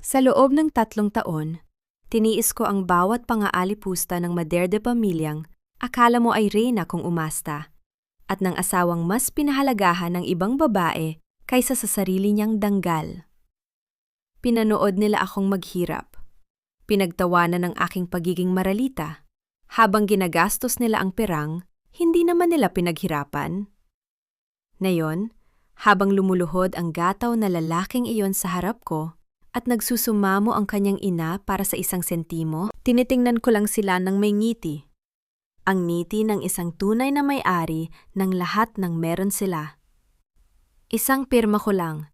Sa loob ng 3 taon, tiniis ko ang bawat pangaalipusta ng Mader de Pamilyang akala mo ay reyna kung umasta, at ng asawang mas pinahalagahan ng ibang babae kaysa sa sarili niyang danggal. Pinanood nila akong maghirap. Pinagtawanan ng aking pagiging maralita. Habang ginagastos nila ang perang, hindi naman nila pinaghirapan. Ngayon, habang lumuluhod ang gataw na lalaking iyon sa harap ko at nagsusumamo ang kanyang ina para sa 1 sentimo, tinitingnan ko lang sila ng may ngiti. Ang ngiti ng isang tunay na may-ari ng lahat ng meron sila. Isang pirma ko lang,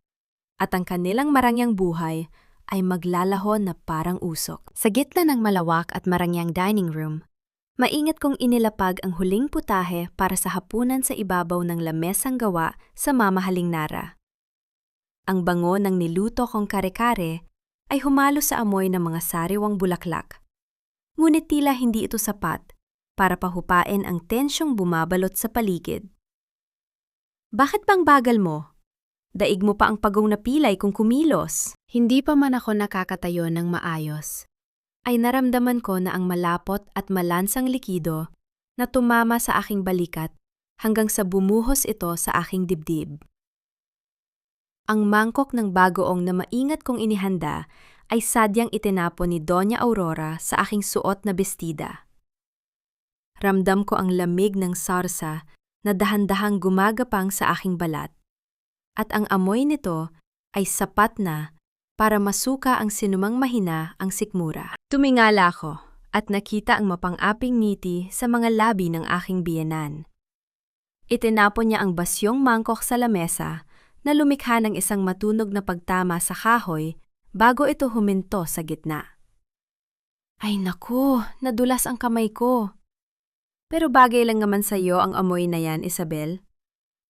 at ang kanilang marangyang buhay ay maglalahon na parang usok. Sa gitna ng malawak at marangyang dining room, maingat kong inilapag ang huling putahe para sa hapunan sa ibabaw ng lamesang gawa sa mamahaling Nara. Ang bango ng niluto kong kare-kare ay humalo sa amoy ng mga sariwang bulaklak. Ngunit tila hindi ito sapat para pahupain ang tensyong bumabalot sa paligid. Bakit bang bagal mo? Daig mo pa ang pagong na pilay kung kumilos. Hindi pa man ako nakakatayo ng maayos, ay naramdaman ko na ang malapot at malansang likido na tumama sa aking balikat hanggang sa bumuhos ito sa aking dibdib. Ang mangkok ng bagoong na maingat kong inihanda ay sadyang itinapon ni Doña Aurora sa aking suot na bestida. Ramdam ko ang lamig ng sarsa na dahan-dahang gumagapang sa aking balat, at ang amoy nito ay sapat na para masuka ang sinumang mahina ang sikmura. Tumingala ako at nakita ang mapang-aping ngiti sa mga labi ng aking biyenan. Itinapon niya ang basyong mangkok sa lamesa na lumikha ng isang matunog na pagtama sa kahoy bago ito huminto sa gitna. Ay naku, nadulas ang kamay ko. Pero bagay lang naman sa iyo ang amoy na yan, Isabel.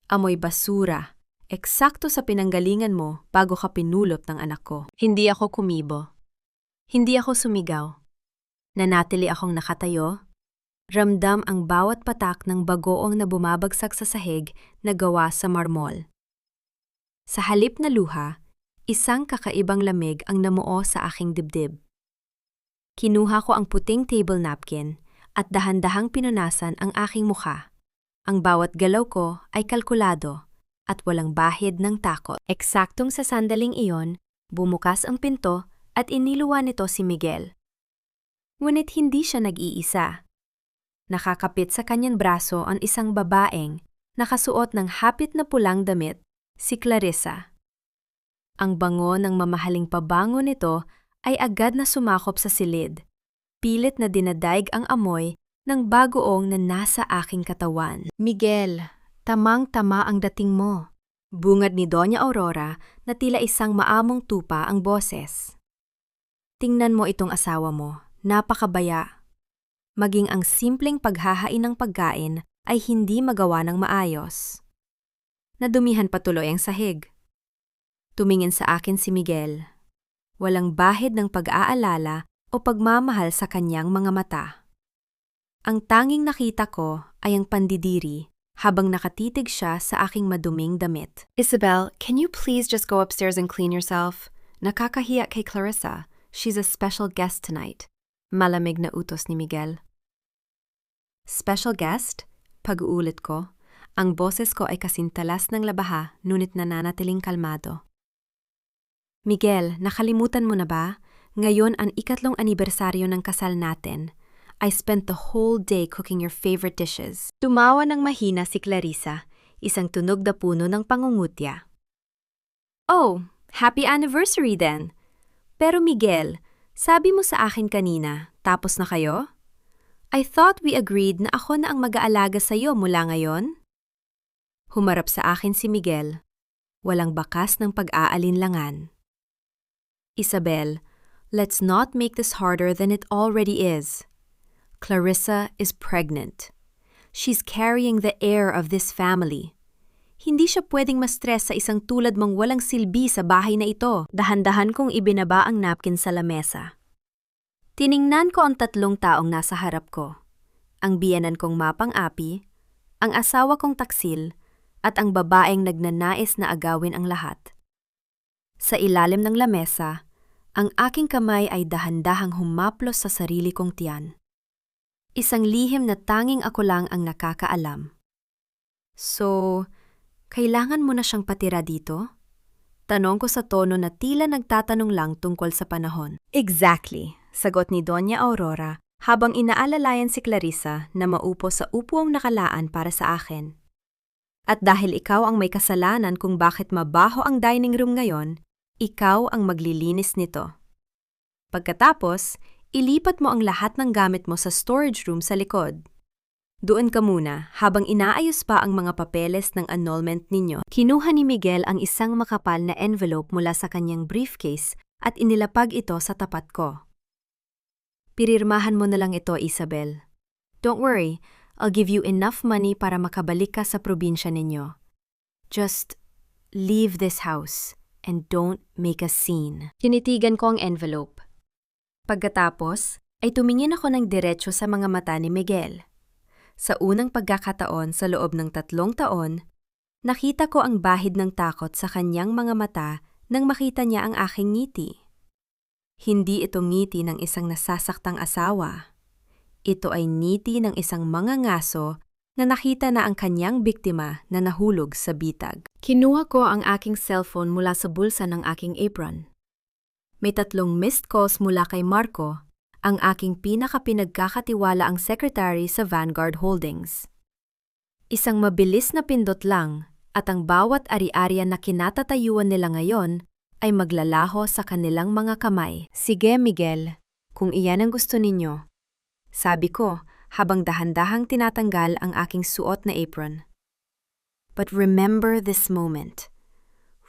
Amoy basura. Eksakto sa pinanggalingan mo bago ka pinulot ng anak ko. Hindi ako kumibo. Hindi ako sumigaw. Nanatili akong nakatayo. Ramdam ang bawat patak ng bagoong na bumabagsak sa sahig na gawa sa marmol. Sa halip na luha, isang kakaibang lamig ang namuo sa aking dibdib. Kinuha ko ang puting table napkin at dahan-dahang pinunasan ang aking mukha. Ang bawat galaw ko ay kalkulado at walang bahid ng takot. Eksaktong sa sandaling iyon, bumukas ang pinto at iniluwan nito si Miguel. Ngunit hindi siya nag-iisa. Nakakapit sa kanyang braso ang isang babaeng nakasuot ng hapit na pulang damit, si Clarissa. Ang bango ng mamahaling pabango nito ay agad na sumakop sa silid. Pilit na dinadaig ang amoy ng bagoong na nasa aking katawan. Miguel, tamang-tama ang dating mo. Bungad ni Doña Aurora na tila isang maamong tupa ang boses. Tingnan mo itong asawa mo, napakabaya. Maging ang simpleng paghahain ng pagkain ay hindi magawa ng maayos. Nadumihan patuloy ang sahig. Tumingin sa akin si Miguel. Walang bahid ng pag-aalala o pagmamahal sa kanyang mga mata. Ang tanging nakita ko ay ang pandidiri habang nakatitig siya sa aking maduming damit. Isabel, can you please just go upstairs and clean yourself? Nakakahiya kay Clarissa. She's a special guest tonight. Malamig na utos ni Miguel. Special guest? Pag-uulit ko. Ang boses ko ay kasintalas ng labaha, ngunit nananatiling kalmado. Miguel, nakalimutan mo na ba? Ngayon ang 3 anibersaryo ng kasal natin. I spent the whole day cooking your favorite dishes. Tumawa ng mahina si Clarissa, isang tunog na puno ng pangungutya. Oh, happy anniversary then! Pero Miguel, sabi mo sa akin kanina, tapos na kayo? I thought we agreed na ako na ang mag-aalaga sa iyo mula ngayon? Humarap sa akin si Miguel. Walang bakas ng pag-aalinlangan. Isabel, let's not make this harder than it already is. Clarissa is pregnant. She's carrying the heir of this family. Hindi siya pwedeng ma-stress sa isang tulad mong walang silbi sa bahay na ito. Dahan-dahan kong ibinaba ang napkin sa lamesa. Tiningnan ko ang 3 taong nasa harap ko. Ang biyenan kong mapang-api, ang asawa kong taksil, at ang babaeng nagnanais na agawin ang lahat. Sa ilalim ng lamesa, Ang aking kamay ay dahan-dahang humaplos sa sarili kong tiyan. Isang lihim na tanging ako lang ang nakakaalam. So, kailangan mo na siyang patira dito? Tanong ko sa tono na tila nagtatanong lang tungkol sa panahon. Exactly, sagot ni Doña Aurora habang inaalalayan si Clarissa na maupo sa upuang nakalaan para sa akin. At dahil ikaw ang may kasalanan kung bakit mabaho ang dining room ngayon, ikaw ang maglilinis nito. Pagkatapos, ilipat mo ang lahat ng gamit mo sa storage room sa likod. Doon ka muna habang inaayos pa ang mga papeles ng annulment ninyo. Kinuha ni Miguel ang isang makapal na envelope mula sa kanyang briefcase at inilapag ito sa tapat ko. Pirirmahan mo na lang ito, Isabel. Don't worry, I'll give you enough money para makabalik ka sa probinsya ninyo. Just leave this house and don't make a scene. Tinitigan ko ang envelope. Pagkatapos, ay tumingin ako ng diretso sa mga mata ni Miguel. Sa unang pagkakataon sa loob ng 3 taon, nakita ko ang bahid ng takot sa kanyang mga mata nang makita niya ang aking ngiti. Hindi ito ngiti ng isang nasasaktang asawa. Ito ay ngiti ng isang mangangaso na nakita na ang kanyang biktima na nahulog sa bitag. Kinuha ko ang aking cellphone mula sa bulsa ng aking apron. May 3 missed calls mula kay Marco, ang aking pinakapinagkakatiwalaang secretary sa Vanguard Holdings. Isang mabilis na pindot lang at ang bawat ari-arian na kinatatayuan nila ngayon ay maglalaho sa kanilang mga kamay. Sige, Miguel, kung iyan ang gusto ninyo. Sabi ko habang dahan-dahang tinatanggal ang aking suot na apron. But remember this moment.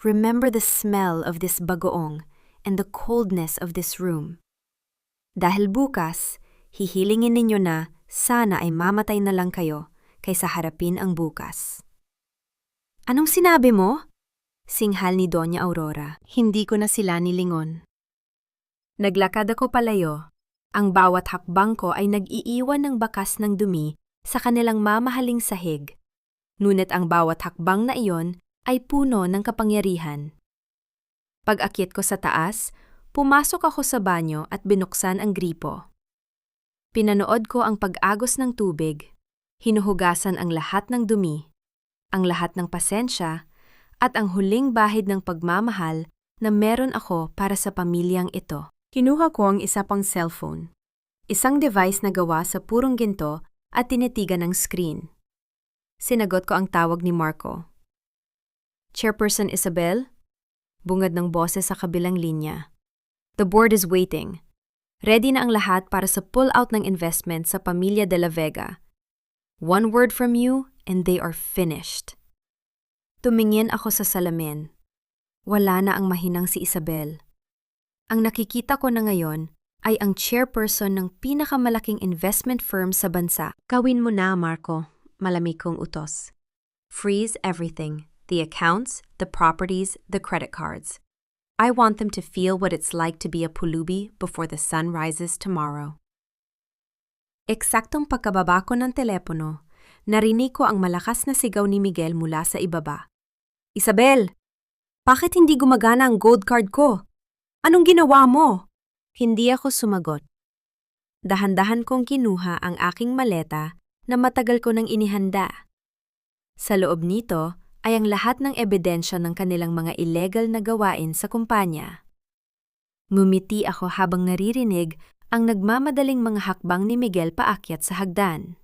Remember the smell of this bagoong and the coldness of this room. Dahil bukas, hihilingin ninyo na sana ay mamatay na lang kayo kaysa harapin ang bukas. Anong sinabi mo? Singhal ni Doña Aurora. Hindi ko na sila nilingon. Naglakad ako palayo. Ang bawat hakbang ko ay nag-iiwan ng bakas ng dumi sa kanilang mamahaling sahig. Ngunit ang bawat hakbang na iyon ay puno ng kapangyarihan. Pag-akyat ko sa taas, pumasok ako sa banyo at binuksan ang gripo. Pinanood ko ang pag-agos ng tubig, hinuhugasan ang lahat ng dumi, ang lahat ng pasensya, at ang huling bahid ng pagmamahal na meron ako para sa pamilyang ito. Kinuha ko ang isa pang cellphone, isang device na gawa sa purong ginto at tinitigan ng screen. Sinagot ko ang tawag ni Marco. Chairperson Isabel? Bungad ng boses sa kabilang linya. The board is waiting. Ready na ang lahat para sa pull-out ng investment sa Pamilya de la Vega. One word from you and they are finished. Tumingin ako sa salamin. Wala na ang mahinang si Isabel. Ang nakikita ko na ngayon ay ang chairperson ng pinakamalaking investment firm sa bansa. Gawin mo na, Marco. Malamig kong utos. Freeze everything. The accounts, the properties, the credit cards. I want them to feel what it's like to be a pulubi before the sun rises tomorrow. Eksaktong pagkababa ko ng telepono, narinig ko ang malakas na sigaw ni Miguel mula sa ibaba. Isabel! Bakit hindi gumagana ang gold card ko? Anong ginawa mo? Hindi ako sumagot. Dahan-dahan kong kinuha ang aking maleta na matagal ko nang inihanda. Sa loob nito ay ang lahat ng ebidensya ng kanilang mga illegal na gawain sa kumpanya. Ngumiti ako habang naririnig ang nagmamadaling mga hakbang ni Miguel paakyat sa hagdan.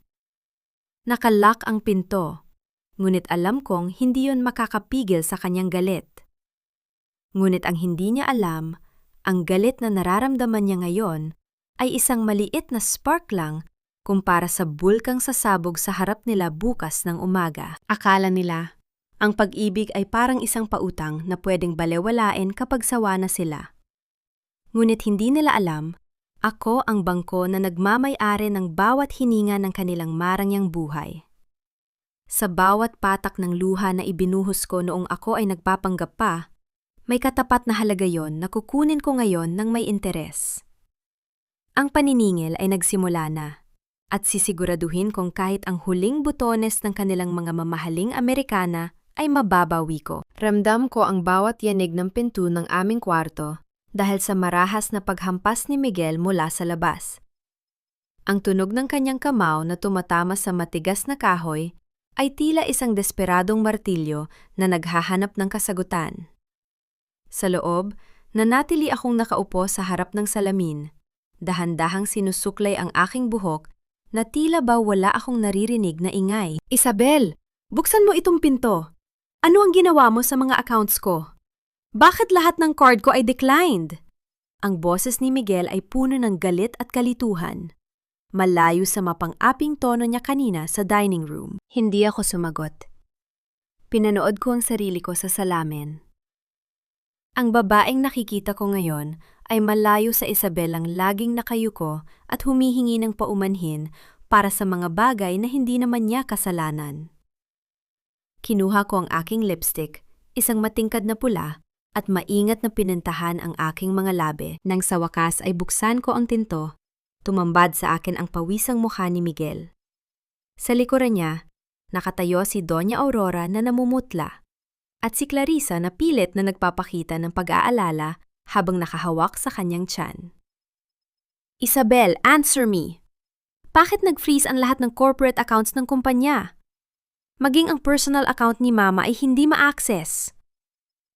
Nakalock ang pinto, ngunit alam kong hindi yon makakapigil sa kanyang galit. Ngunit ang hindi niya alam, ang galit na nararamdaman niya ngayon ay isang maliit na spark lang kumpara sa bulkang sasabog sa harap nila bukas ng umaga. Akala nila, ang pag-ibig ay parang isang pautang na pwedeng balewalain kapag sawa na sila. Ngunit hindi nila alam, ako ang bangko na nagmamay-ari ng bawat hininga ng kanilang marangyang buhay. Sa bawat patak ng luha na ibinuhos ko noong ako ay nagpapanggap pa, may katapat na halaga yon na kukunin ko ngayon ng may interes. Ang paniningil ay nagsimula na, at sisiguraduhin kong kahit ang huling butones ng kanilang mga mamahaling Amerikana ay mababawi ko. Ramdam ko ang bawat yanig ng pinto ng aming kwarto dahil sa marahas na paghampas ni Miguel mula sa labas. Ang tunog ng kanyang kamao na tumatama sa matigas na kahoy ay tila isang desperadong martilyo na naghahanap ng kasagutan. Sa loob, nanatili akong nakaupo sa harap ng salamin. Dahan-dahang sinusuklay ang aking buhok na tila ba wala akong naririnig na ingay. Isabel, buksan mo itong pinto. Ano ang ginawa mo sa mga accounts ko? Bakit lahat ng card ko ay declined? Ang boses ni Miguel ay puno ng galit at kalituhan. Malayo sa mapang-aping tono niya kanina sa dining room. Hindi ako sumagot. Pinanood ko ang sarili ko sa salamin. Ang babaeng nakikita ko ngayon ay malayo sa Isabel ang laging nakayuko at humihingi ng paumanhin para sa mga bagay na hindi naman niya kasalanan. Kinuha ko ang aking lipstick, isang matingkad na pula, at maingat na pinuntahan ang aking mga labi. Nang sa wakas ay buksan ko ang tinto, tumambad sa akin ang pawisang mukha ni Miguel. Sa likuran niya, nakatayo si Doña Aurora na namumutla, at si Clarissa na pilit na nagpapakita ng pag-aalala habang nakahawak sa kanyang tiyan. Isabel, answer me! Bakit nag-freeze ang lahat ng corporate accounts ng kumpanya? Maging ang personal account ni Mama ay hindi ma-access.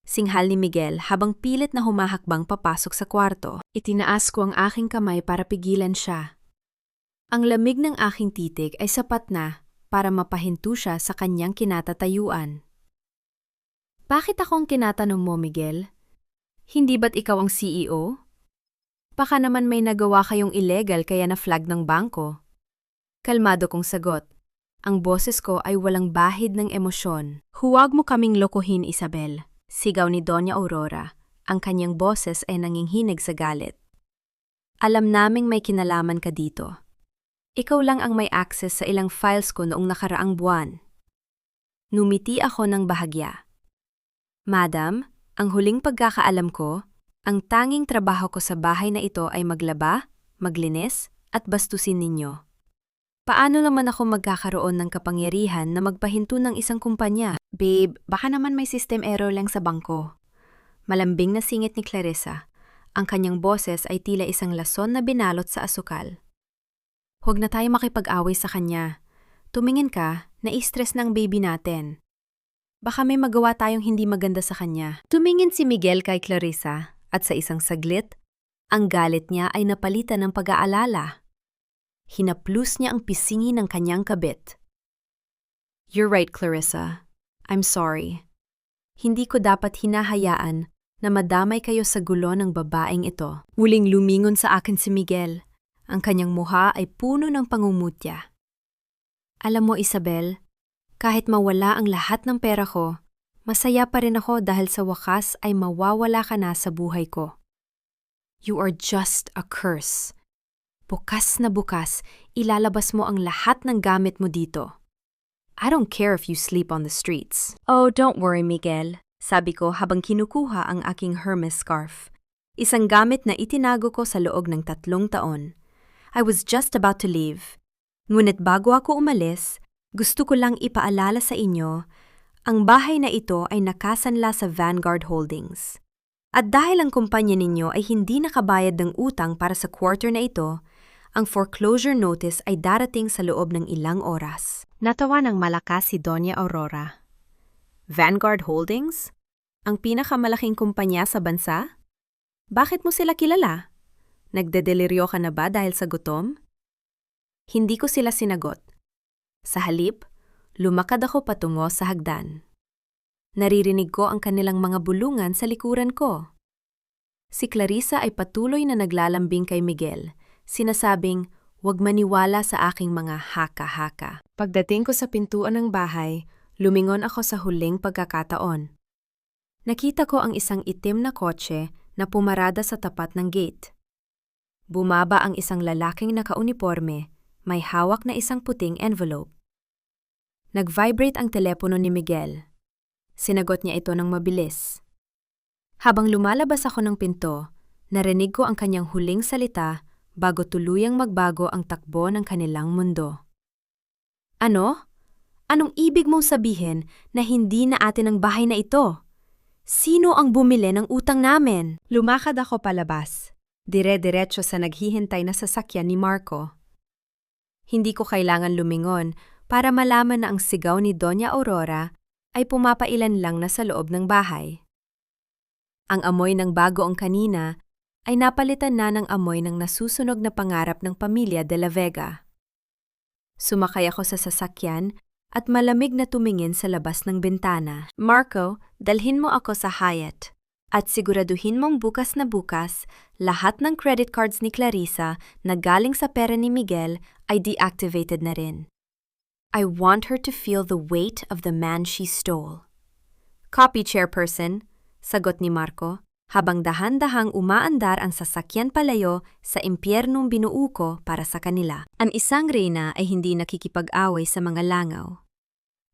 Singhal ni Miguel habang pilit na humahakbang papasok sa kwarto. Itinaas ko ang aking kamay para pigilan siya. Ang lamig ng aking titig ay sapat na para mapahinto siya sa kanyang kinatatayuan. Bakit akong tinatanong mo, Miguel? Hindi ba't ikaw ang CEO? Baka naman may nagawa kayong illegal kaya na-flag ng bangko. Kalmado kong sagot. Ang boses ko ay walang bahid ng emosyon. Huwag mo kaming lokohin, Isabel. Sigaw ni Doña Aurora. Ang kanyang boses ay nanginghinig sa galit. Alam naming may kinalaman ka dito. Ikaw lang ang may access sa ilang files ko noong nakaraang buwan. Numiti ako ng bahagya. Madam, ang huling pagkakaalam ko, ang tanging trabaho ko sa bahay na ito ay maglaba, maglinis, at bastusin ninyo. Paano naman ako magkakaroon ng kapangyarihan na magpahinto ng isang kumpanya? Babe, baka naman may system error lang sa bangko. Malambing na singit ni Clarissa. Ang kanyang boses ay tila isang lason na binalot sa asukal. Huwag na tayo makipag-away sa kanya. Tumingin ka, na-stress ng baby natin. Baka may magawa tayong hindi maganda sa kanya. Tumingin si Miguel kay Clarissa at sa isang saglit, ang galit niya ay napalitan ng pag-aalala. Hinaplus niya ang pisingi ng kanyang kabit. You're right, Clarissa. I'm sorry. Hindi ko dapat hinahayaan na madamay kayo sa gulo ng babaeng ito. Muling lumingon sa akin si Miguel. Ang kanyang mukha ay puno ng pangungutya. Alam mo, Isabel, kahit mawala ang lahat ng pera ko, masaya pa rin ako dahil sa wakas ay mawawala ka na sa buhay ko. You are just a curse. Bukas na bukas, ilalabas mo ang lahat ng gamit mo dito. I don't care if you sleep on the streets. Oh, don't worry, Miguel. Sabi ko habang kinukuha ang aking Hermes scarf. Isang gamit na itinago ko sa loob ng 3 taon. I was just about to leave. Ngunit bago ako umalis, gusto ko lang ipaalala sa inyo, ang bahay na ito ay nakasanla sa Vanguard Holdings. At dahil ang kumpanya ninyo ay hindi nakabayad ng utang para sa quarter na ito, ang foreclosure notice ay darating sa loob ng ilang oras. Natawa ng malakas si Doña Aurora. Vanguard Holdings? Ang pinakamalaking kumpanya sa bansa? Bakit mo sila kilala? Nagdedeliryo ka na ba dahil sa gutom? Hindi ko sila sinagot. Sa halip, lumakad ako patungo sa hagdan. Naririnig ko ang kanilang mga bulungan sa likuran ko. Si Clarissa ay patuloy na naglalambing kay Miguel, sinasabing, "Huwag maniwala sa aking mga haka-haka." Pagdating ko sa pintuan ng bahay, lumingon ako sa huling pagkakataon. Nakita ko ang isang itim na kotse na pumarada sa tapat ng gate. Bumaba ang isang lalaking nakauniporme, may hawak na isang puting envelope. Nag-vibrate ang telepono ni Miguel. Sinagot niya ito ng mabilis. Habang lumalabas ako ng pinto, narinig ko ang kanyang huling salita bago tuluyang magbago ang takbo ng kanilang mundo. Ano? Anong ibig mong sabihin na hindi na atin ang bahay na ito? Sino ang bumili ng utang namin? Lumakad ako palabas. Dire-diretso sa naghihintay na sasakyan ni Marco. Hindi ko kailangan lumingon para malaman na ang sigaw ni Doña Aurora ay pumapailan lang na sa loob ng bahay. Ang amoy ng bagoong kanina ay napalitan na ng amoy ng nasusunog na pangarap ng pamilya de la Vega. Sumakay ako sa sasakyan at malamig na tumingin sa labas ng bintana. Marco, dalhin mo ako sa Hyatt. At siguraduhin mong bukas na bukas, lahat ng credit cards ni Clarissa na galing sa pera ni Miguel ay deactivated na rin. I want her to feel the weight of the man she stole. Copy, Chairperson, sagot ni Marco, habang dahan-dahang umaandar ang sasakyan palayo sa impyernong binuo ko para sa kanila. Ang isang reyna ay hindi nakikipag-away sa mga langaw.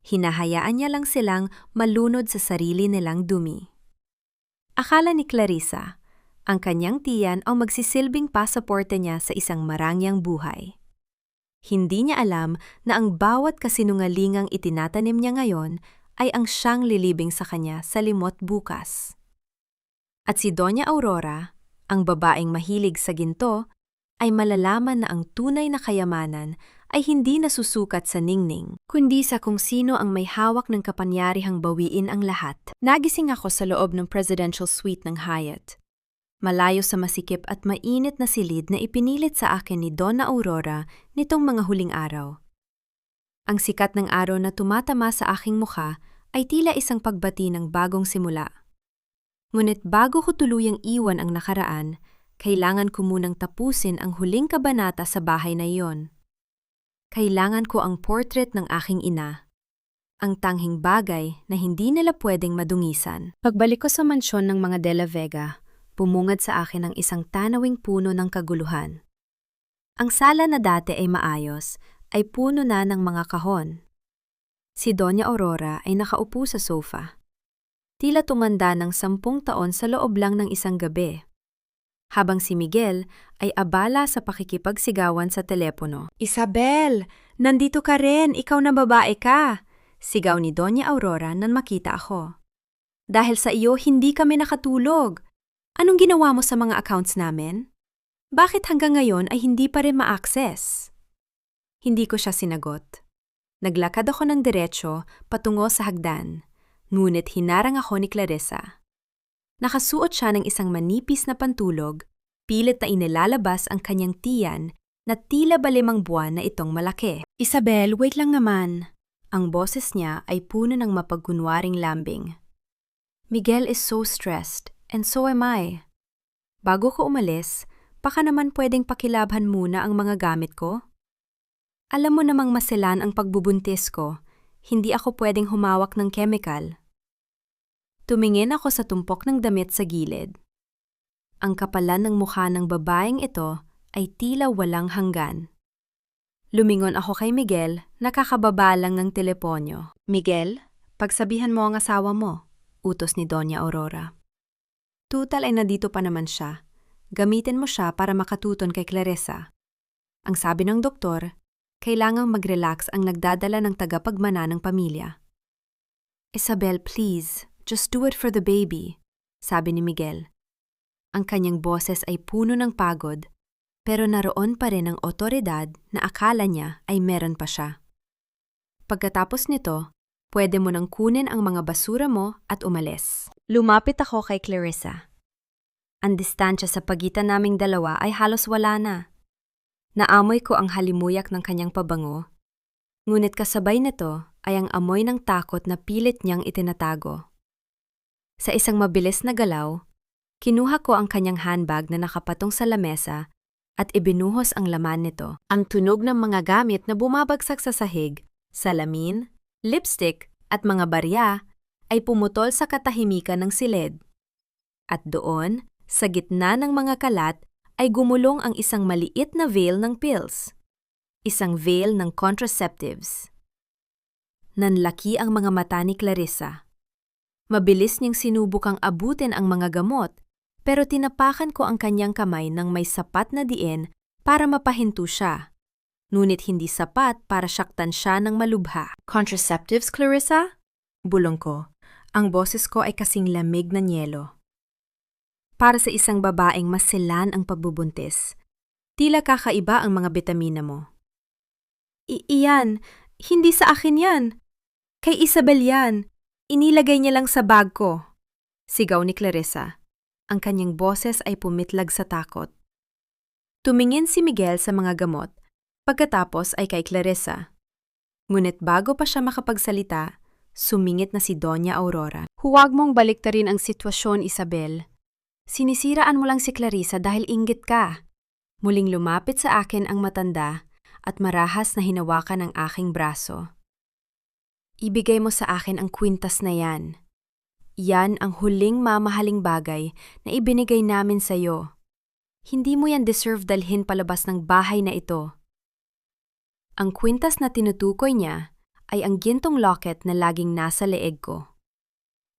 Hinahayaan niya lang silang malunod sa sarili nilang dumi. Akala ni Clarissa, ang kanyang tiyan ang magsisilbing pasaporte niya sa isang marangyang buhay. Hindi niya alam na ang bawat kasinungalingang itinatanim niya ngayon ay ang siyang lilibing sa kanya sa limot bukas. At si Doña Aurora, ang babaeng mahilig sa ginto, ay malalaman na ang tunay na kayamanan ay hindi nasusukat sa ningning, kundi sa kung sino ang may hawak ng kapangyarihang bawiin ang lahat. Nagising ako sa loob ng presidential suite ng Hyatt. Malayo sa masikip at mainit na silid na ipinilit sa akin ni Donna Aurora nitong mga huling araw. Ang sikat ng araw na tumatama sa aking mukha ay tila isang pagbati ng bagong simula. Ngunit bago ko tuluyang iwan ang nakaraan, kailangan ko munang tapusin ang huling kabanata sa bahay na iyon. Kailangan ko ang portrait ng aking ina. Ang tanghing bagay na hindi nila pwedeng madungisan. Pagbalik ko sa mansyon ng mga De La Vega, bumungad sa akin ang isang tanawing puno ng kaguluhan. Ang sala na dati ay maayos, ay puno na ng mga kahon. Si Doña Aurora ay nakaupo sa sofa. Tila tumanda ng 10 taon sa loob lang ng isang gabi. Habang si Miguel ay abala sa pakikipagsigawan sa telepono. Isabel, nandito ka rin, ikaw na babae ka, sigaw ni Doña Aurora nang makita ako. Dahil sa iyo, hindi kami nakatulog. Anong ginawa mo sa mga accounts namin? Bakit hanggang ngayon ay hindi pa rin ma-access? Hindi ko siya sinagot. Naglakad ako ng diretsyo patungo sa hagdan, ngunit hinarang ako ni Clarissa. Nakasuot siya ng isang manipis na pantulog, pilit na inilalabas ang kanyang tiyan na tila ba 5 buwan na itong malaki. Isabel, wait lang naman. Ang boses niya ay puno ng mapagkunwaring lambing. Miguel is so stressed, and so am I. Bago ko umalis, baka naman pwedeng pakilabhan muna ang mga gamit ko? Alam mo namang maselan ang pagbubuntis ko, hindi ako pwedeng humawak ng chemical. Tumingin ako sa tumpok ng damit sa gilid. Ang kapalan ng mukha ng babaeng ito ay tila walang hanggan. Lumingon ako kay Miguel, nakakababa lang ng teleponyo. Miguel, pagsabihan mo ang asawa mo, utos ni Doña Aurora. Tutal ay nandito pa naman siya. Gamitin mo siya para makatuton kay Clarissa. Ang sabi ng doktor, kailangang mag-relax ang nagdadala ng tagapagmana ng pamilya. Isabel, please. Just do it for the baby, sabi ni Miguel. Ang kanyang boses ay puno ng pagod, pero naroon pa rin ang otoridad na akala niya ay meron pa siya. Pagkatapos nito, pwede mo nang kunin ang mga basura mo at umalis. Lumapit ako kay Clarissa. Ang distansya sa pagitan naming dalawa ay halos wala na. Naamoy ko ang halimuyak ng kanyang pabango, ngunit kasabay nito ay ang amoy ng takot na pilit niyang itinatago. Sa isang mabilis na galaw, kinuha ko ang kanyang handbag na nakapatong sa lamesa at ibinuhos ang laman nito. Ang tunog ng mga gamit na bumabagsak sa sahig, salamin, lipstick at mga barya ay pumutol sa katahimikan ng silid. At doon, sa gitna ng mga kalat, ay gumulong ang isang maliit na vial ng pills. Isang vial ng contraceptives. Nanlaki ang mga mata ni Clarissa. Mabilis niyang sinubukang abutin ang mga gamot, pero tinapakan ko ang kanyang kamay ng may sapat na diin para mapahinto siya. Ngunit hindi sapat para saktan siya ng malubha. Contraceptives, Clarissa? Bulong ko. Ang boses ko ay kasing lamig na nyelo. Para sa isang babaeng masilan ang pagbubuntis, tila kakaiba ang mga bitamina mo. Iyan, hindi sa akin yan. Kay Isabel yan. Inilagay niya lang sa bag ko. Sigaw ni Clarissa. Ang kanyang boses ay pumitlag sa takot. Tumingin si Miguel sa mga gamot, pagkatapos ay kay Clarissa. Ngunit bago pa siya makapagsalita, sumingit na si Doña Aurora. Huwag mong baliktarin ang sitwasyon, Isabel. Sinisiraan mo lang si Clarissa dahil inggit ka. Muling lumapit sa akin ang matanda at marahas na hinawakan ang aking braso. Ibigay mo sa akin ang kwintas na yan. Yan ang huling mamahaling bagay na ibinigay namin sa iyo. Hindi mo yan deserve dalhin palabas ng bahay na ito. Ang kwintas na tinutukoy niya ay ang gintong locket na laging nasa leeg ko.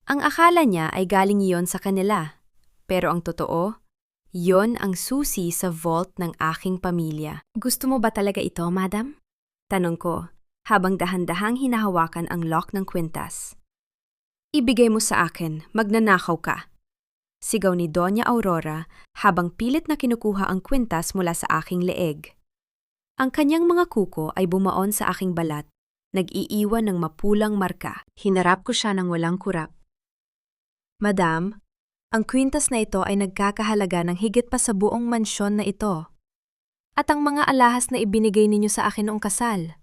Ang akala niya ay galing iyon sa kanila, pero ang totoo, yon ang susi sa vault ng aking pamilya. Gusto mo ba talaga ito, madam? Tanong ko, habang dahan-dahang hinahawakan ang lock ng kwintas. Ibigay mo sa akin, magnanakaw ka. Sigaw ni Doña Aurora habang pilit na kinukuha ang kwintas mula sa aking leeg. Ang kanyang mga kuko ay bumaon sa aking balat, nag-iiwan ng mapulang marka. Hinarap ko siya ng walang kurap. Madam, ang kwintas na ito ay nagkakahalaga ng higit pa sa buong mansyon na ito. At ang mga alahas na ibinigay ninyo sa akin noong kasal.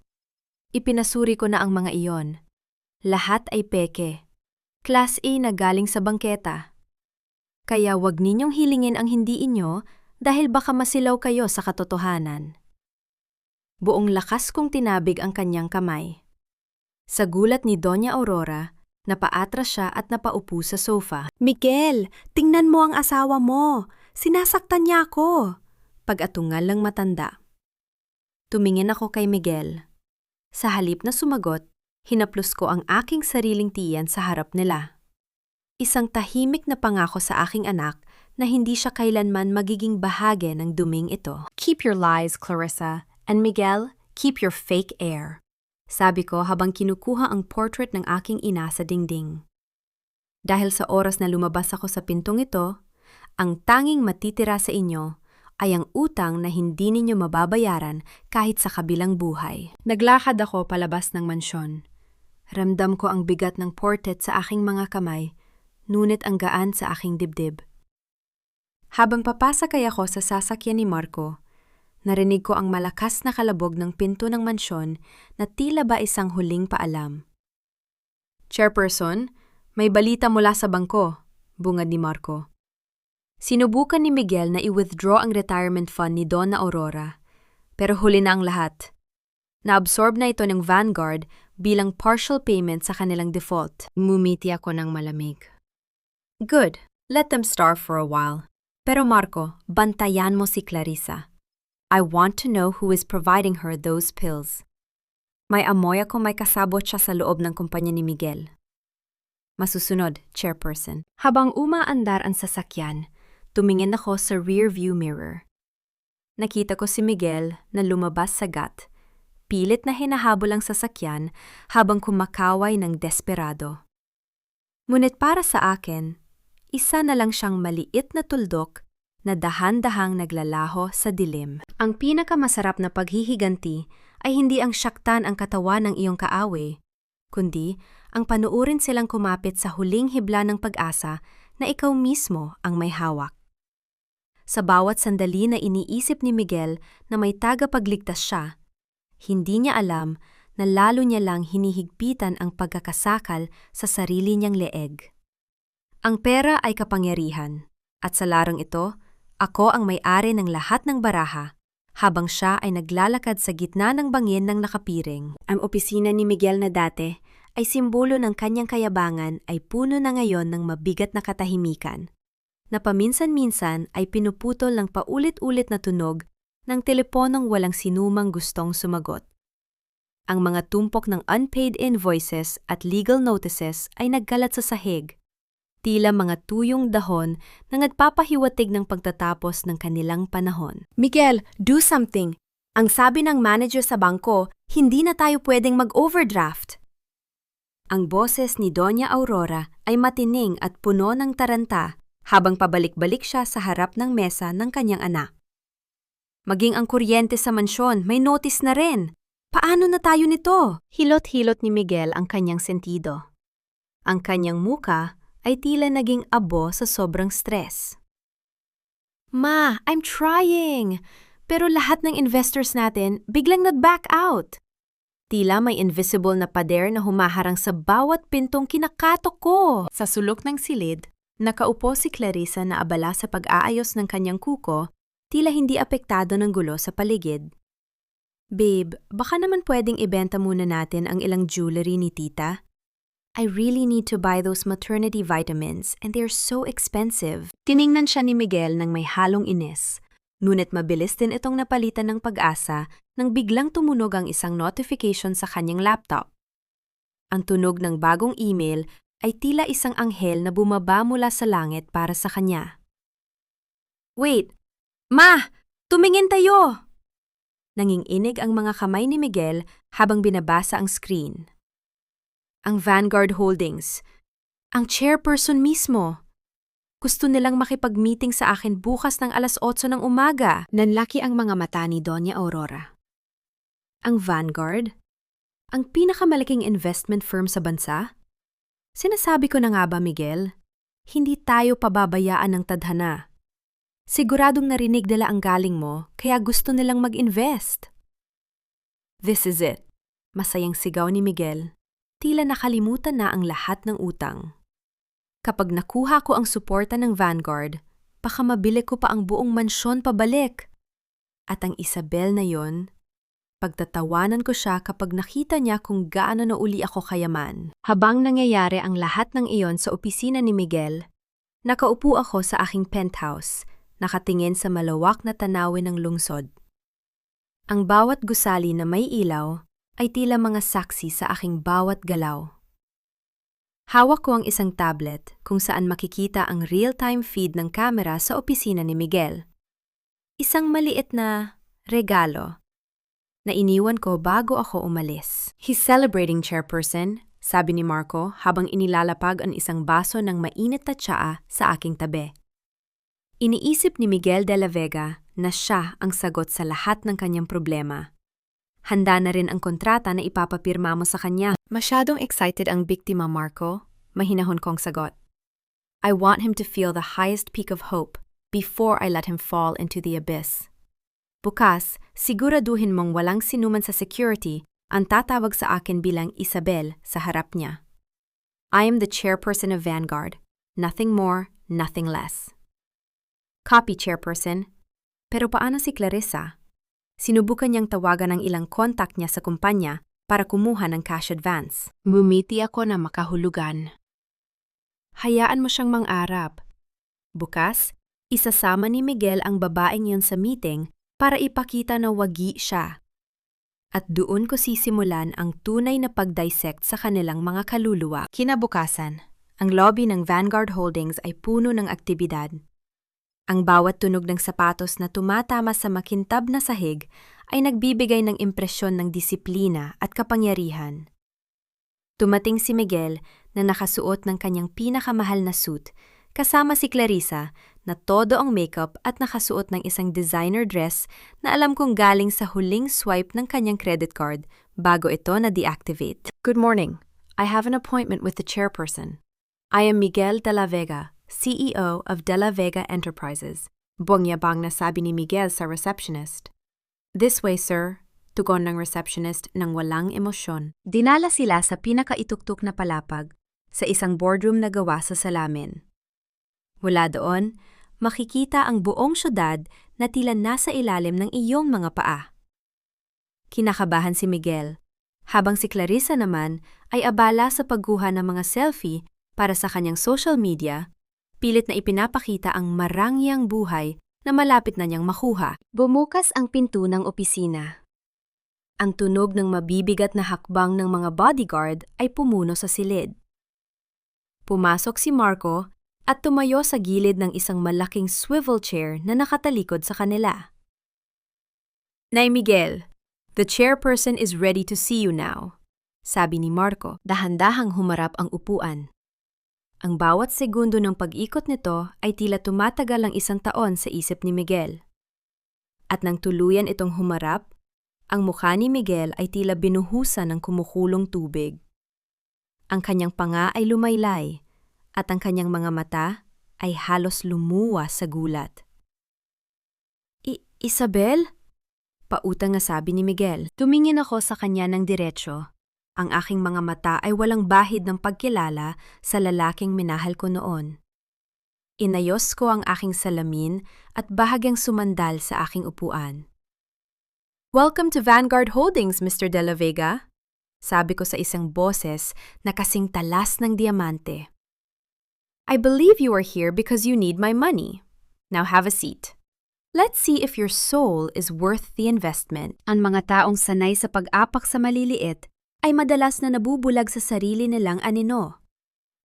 Ipinasuri ko na ang mga iyon. Lahat ay peke. Class A na galing sa bangketa. Kaya wag ninyong hilingin ang hindi inyo dahil baka masilaw kayo sa katotohanan. Buong lakas kong tinabig ang kanyang kamay. Sa gulat ni Doña Aurora, napaatras siya at napaupo sa sofa. Miguel, tingnan mo ang asawa mo. Sinasaktan niya ako. Pag-atungal lang matanda. Tumingin ako kay Miguel. Sa halip na sumagot, hinaplos ko ang aking sariling tiyan sa harap nila. Isang tahimik na pangako sa aking anak na hindi siya kailanman magiging bahagi ng duming ito. Keep your lies, Clarissa. And Miguel, keep your fake air. Sabi ko habang kinukuha ang portrait ng aking ina sa dingding. Dahil sa oras na lumabas ako sa pintong ito, ang tanging matitira sa inyo ay ang utang na hindi ninyo mababayaran kahit sa kabilang buhay. Naglakad ako palabas ng mansyon. Ramdam ko ang bigat ng portrait sa aking mga kamay, ngunit ang gaan sa aking dibdib. Habang papasakay ako sa sasakyan ni Marco, narinig ko ang malakas na kalabog ng pinto ng mansyon na tila ba isang huling paalam. Chairperson, may balita mula sa bangko, bungad ni Marco. Sinubukan ni Miguel na i-withdraw ang retirement fund ni Donna Aurora, pero huli na ang lahat. Na-absorb na ito ng Vanguard bilang partial payment sa kanilang default. Mumiti ako ng malamig. Good, let them starve for a while. Pero Marco, bantayan mo si Clarissa. I want to know who is providing her those pills. May amoy ako may kasabot siya sa loob ng kumpanya ni Miguel. Masusunod, Chairperson. Habang umaandar ang sasakyan, tumingin ako sa rear view mirror. Nakita ko si Miguel na lumabas sa GAT, pilit na hinahabol ang sasakyan habang kumakaway ng desperado. Ngunit para sa akin, isa na lang siyang maliit na tuldok na dahan-dahang naglalaho sa dilim. Ang pinakamasarap na paghihiganti ay hindi ang syaktan ang katawan ng iyong kaawi, kundi ang panuurin silang kumapit sa huling hibla ng pag-asa na ikaw mismo ang may hawak. Sa bawat sandali na iniisip ni Miguel na may tagapagligtas siya, hindi niya alam na lalo niya lang hinihigpitan ang pagkakasakal sa sarili niyang leeg. Ang pera ay kapangyarihan, at sa larang ito, ako ang may-ari ng lahat ng baraha, habang siya ay naglalakad sa gitna ng bangin ng nakapiring. Ang opisina ni Miguel na dati ay simbolo ng kanyang kayabangan ay puno na ngayon ng mabigat na katahimikan, na paminsan-minsan ay pinuputol ng paulit-ulit na tunog ng teleponong walang sinumang gustong sumagot. Ang mga tumpok ng unpaid invoices at legal notices ay nagkalat sa sahig, tila mga tuyong dahon na nagpapahiwatig ng pagtatapos ng kanilang panahon. Miguel, do something! Ang sabi ng manager sa bangko, hindi na tayo pwedeng mag-overdraft. Ang boses ni Doña Aurora ay matining at puno ng taranta habang pabalik-balik siya sa harap ng mesa ng kanyang anak. Maging ang kuryente sa mansyon, may notice na rin. Paano na tayo nito? Hilot-hilot ni Miguel ang kanyang sentido. Ang kanyang muka ay tila naging abo sa sobrang stress. Ma, I'm trying! Pero lahat ng investors natin biglang nag-back out. Tila may invisible na pader na humaharang sa bawat pintong kinakatok ko. Sa sulok ng silid, nakaupo si Clarissa na abala sa pag-aayos ng kanyang kuko, tila hindi apektado ng gulo sa paligid. Babe, baka naman pwedeng ibenta muna natin ang ilang jewelry ni tita? I really need to buy those maternity vitamins and they're so expensive. Tiningnan siya ni Miguel nang may halong inis. Ngunit mabilis din itong napalitan ng pag-asa nang biglang tumunog ang isang notification sa kanyang laptop. Ang tunog ng bagong email ay tila isang anghel na bumaba mula sa langit para sa kanya. Wait! Ma! Tumingin tayo! Nanginginig ang mga kamay ni Miguel habang binabasa ang screen. Ang Vanguard Holdings. Ang chairperson mismo. Gusto nilang makipag-meeting sa akin bukas ng 8:00 ng umaga. Nanlaki ang mga mata ni Doña Aurora. Ang Vanguard? Ang pinakamalaking investment firm sa bansa? Sinasabi ko na nga ba, Miguel? Hindi tayo pababayaan ng tadhana. Siguradong narinig nila ang galing mo, kaya gusto nilang mag-invest. This is it. Masayang sigaw ni Miguel. Tila nakalimutan na ang lahat ng utang. Kapag nakuha ko ang suporta ng Vanguard, baka mabili ko pa ang buong mansyon pabalik. At ang Isabel na yon, pagtatawanan ko siya kapag nakita niya kung gaano na uli ako kayaman. Habang nangyayari ang lahat ng iyon sa opisina ni Miguel, nakaupo ako sa aking penthouse, nakatingin sa malawak na tanawin ng lungsod. Ang bawat gusali na may ilaw ay tila mga saksi sa aking bawat galaw. Hawak ko ang isang tablet kung saan makikita ang real-time feed ng kamera sa opisina ni Miguel. Isang maliit na regalo na iniwan ko bago ako umalis. He's celebrating, chairperson, sabi ni Marco habang inilalapag ang isang baso ng mainit na tsaa sa aking tabi. Iniisip ni Miguel de la Vega na siya ang sagot sa lahat ng kanyang problema. Handa na rin ang kontrata na ipapapirma mo sa kanya. Masyadong excited ang biktima, Marco. Mahinahon kong sagot. I want him to feel the highest peak of hope before I let him fall into the abyss. Bukas, siguraduhin mong walang sinuman sa security ang tatawag sa akin bilang Isabel sa harap niya. I am the chairperson of Vanguard. Nothing more, nothing less. Copy, chairperson. Pero paano si Clarissa? Sinubukan niyang tawagan ang ilang kontak niya sa kumpanya para kumuha ng cash advance. Mumiti ako na makahulugan. Hayaan mo siyang mang-arap. Bukas, isasama ni Miguel ang babaeng yon sa meeting para ipakita na wagi siya. At doon ko sisimulan ang tunay na pag-dissect sa kanilang mga kaluluwa. Kinabukasan, ang lobby ng Vanguard Holdings ay puno ng aktibidad. Ang bawat tunog ng sapatos na tumatama sa makintab na sahig ay nagbibigay ng impresyon ng disiplina at kapangyarihan. Tumating si Miguel na nakasuot ng kanyang pinakamahal na suit, kasama si Clarissa na todo ang makeup at nakasuot ng isang designer dress na alam kong galing sa huling swipe ng kanyang credit card bago ito na-deactivate. Good morning. I have an appointment with the chairperson. I am Miguel de la Vega, CEO of De La Vega Enterprises. Bunyabang na sabi ni Miguel sa receptionist. This way, sir. Tugon ng receptionist nang walang emosyon. Dinala sila sa pinakaituktok na palapag sa isang boardroom na gawa sa salamin. Mula doon, makikita ang buong syudad na tila nasa ilalim ng iyong mga paa. Kinakabahan si Miguel, habang si Clarissa naman ay abala sa pagkuha ng mga selfie para sa kanyang social media, pilit na ipinapakita ang marangyang buhay na malapit na niyang makuha. Bumukas ang pinto ng opisina. Ang tunog ng mabibigat na hakbang ng mga bodyguard ay pumuno sa silid. Pumasok si Marco at tumayo sa gilid ng isang malaking swivel chair na nakatalikod sa kanila. Nay Miguel, the chairperson is ready to see you now. sabi ni Marco, dahan-dahang humarap ang upuan. Ang bawat segundo ng pag-ikot nito ay tila tumatagal ang 1 taon sa isip ni Miguel. At nang tuluyan itong humarap, ang mukha ni Miguel ay tila binuhusan ng kumukulong tubig. Ang kanyang panga ay lumaylay, at ang kanyang mga mata ay halos lumuwa sa gulat. Isabel? Pautang nga sabi ni Miguel. Tumingin ako sa kanya ng diretsyo. Ang aking mga mata ay walang bahid ng pagkilala sa lalaking minahal ko noon. Inayos ko ang aking salamin at bahagyang sumandal sa aking upuan. "Welcome to Vanguard Holdings, Mr. De La Vega," sabi ko sa isang boses na kasing talas ng diamante. "I believe you are here because you need my money. Now have a seat. Let's see if your soul is worth the investment." Ang mga taong sanay sa pag-apak sa maliliit ay madalas na nabubulag sa sarili nilang anino.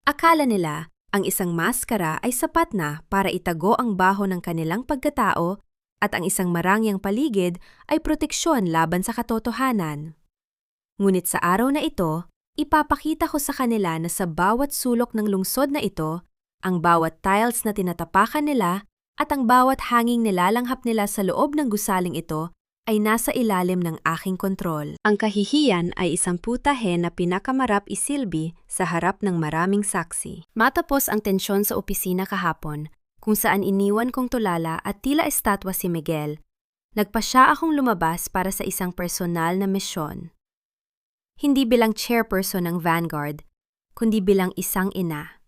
Akala nila ang isang maskara ay sapat na para itago ang baho ng kanilang pagkatao at ang isang marangyang paligid ay proteksyon laban sa katotohanan. Ngunit sa araw na ito, ipapakita ko sa kanila na sa bawat sulok ng lungsod na ito, ang bawat tiles na tinatapakan nila at ang bawat hanging nilalanghap nila sa loob ng gusaling ito ay nasa ilalim ng aking kontrol. Ang kahihiyan ay isang putahe na pinakamarap isilbi sa harap ng maraming saksi. Matapos ang tensyon sa opisina kahapon, kung saan iniwan kong tulala at tila estatwa si Miguel, nagpasya akong lumabas para sa isang personal na misyon. Hindi bilang chairperson ng Vanguard, kundi bilang isang ina.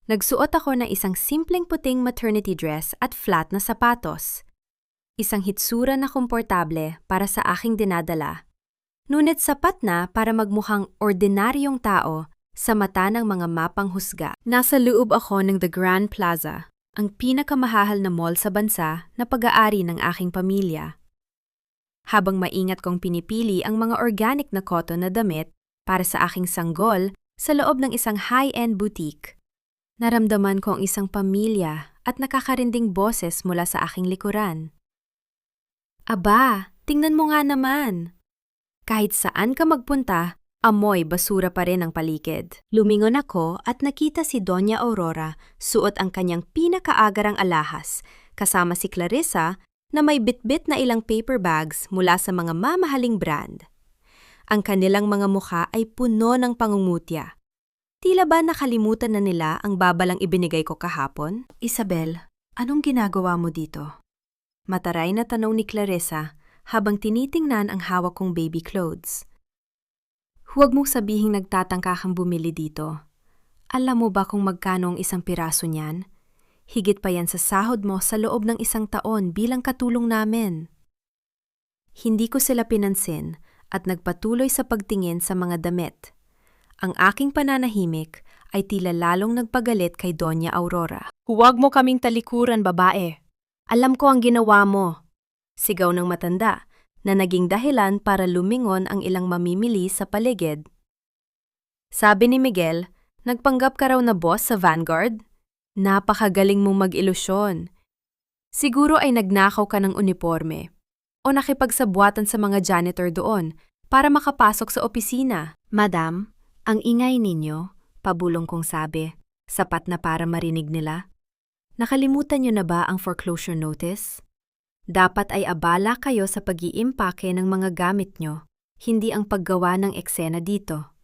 Nagsuot ako ng isang simpleng puting maternity dress at flat na sapatos. Isang hitsura na komportable para sa aking dinadala. Ngunit sapat na para magmukhang ordinaryong tao sa mata ng mga mapanghusga. Nasa loob ako ng The Grand Plaza, ang pinakamahal na mall sa bansa na pag-aari ng aking pamilya. Habang maingat kong pinipili ang mga organic na cotton na damit para sa aking sanggol sa loob ng isang high-end boutique, naramdaman ko ang isang pamilya at nakakarinding boses mula sa aking likuran. "Aba, tingnan mo nga naman. Kahit saan ka magpunta, amoy basura pa rin ang paligid." Lumingon ako at nakita si Doña Aurora suot ang kanyang pinakaagarang alahas, kasama si Clarissa na may bitbit na ilang paper bags mula sa mga mamahaling brand. Ang kanilang mga mukha ay puno ng pangungutya. Tila ba nakalimutan na nila ang babalang ibinigay ko kahapon? "Isabel, anong ginagawa mo dito?" Mataray na tanong ni Clarissa habang tinitingnan ang hawak kong baby clothes. "Huwag mong sabihing nagtatangka kang bumili dito. Alam mo ba kung magkano ang isang piraso niyan? Higit pa yan sa sahod mo sa loob ng 1 taon bilang katulong namin." Hindi ko sila pinansin at nagpatuloy sa pagtingin sa mga damit. Ang aking pananahimik ay tila lalong nagpagalit kay Doña Aurora. "Huwag mo kaming talikuran, babae. Alam ko ang ginawa mo." Sigaw ng matanda na naging dahilan para lumingon ang ilang mamimili sa paligid. Sabi ni Miguel, "Nagpanggap ka raw na boss sa Vanguard? Napakagaling mong mag-ilusyon. Siguro ay nagnakaw ka ng uniforme o nakipagsabwatan sa mga janitor doon para makapasok sa opisina." "Madam, ang ingay ninyo," pabulong kong sabi, sapat na para marinig nila. "Nakalimutan niyo na ba ang foreclosure notice? Dapat ay abala kayo sa pag-iimpake ng mga gamit niyo, hindi ang paggawa ng eksena dito."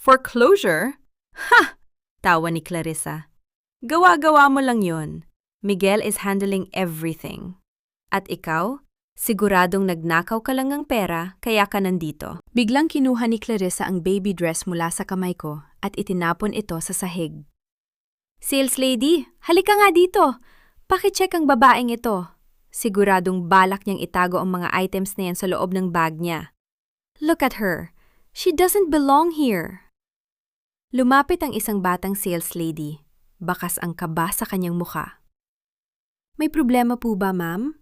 "Foreclosure? Ha!" tawa ni Clarissa. "Gawa-gawa mo lang yon. Miguel is handling everything. At ikaw, siguradong nagnakaw ka lang ng pera kaya ka nandito." Biglang kinuha ni Clarissa ang baby dress mula sa kamay ko at itinapon ito sa sahig. "Sales lady, halika nga dito. Pakicheck ang babaeng ito. Siguradong balak niyang itago ang mga items na yan sa loob ng bag niya. Look at her. She doesn't belong here." Lumapit ang isang batang sales lady. Bakas ang kaba sa kanyang mukha. "May problema po ba, ma'am?"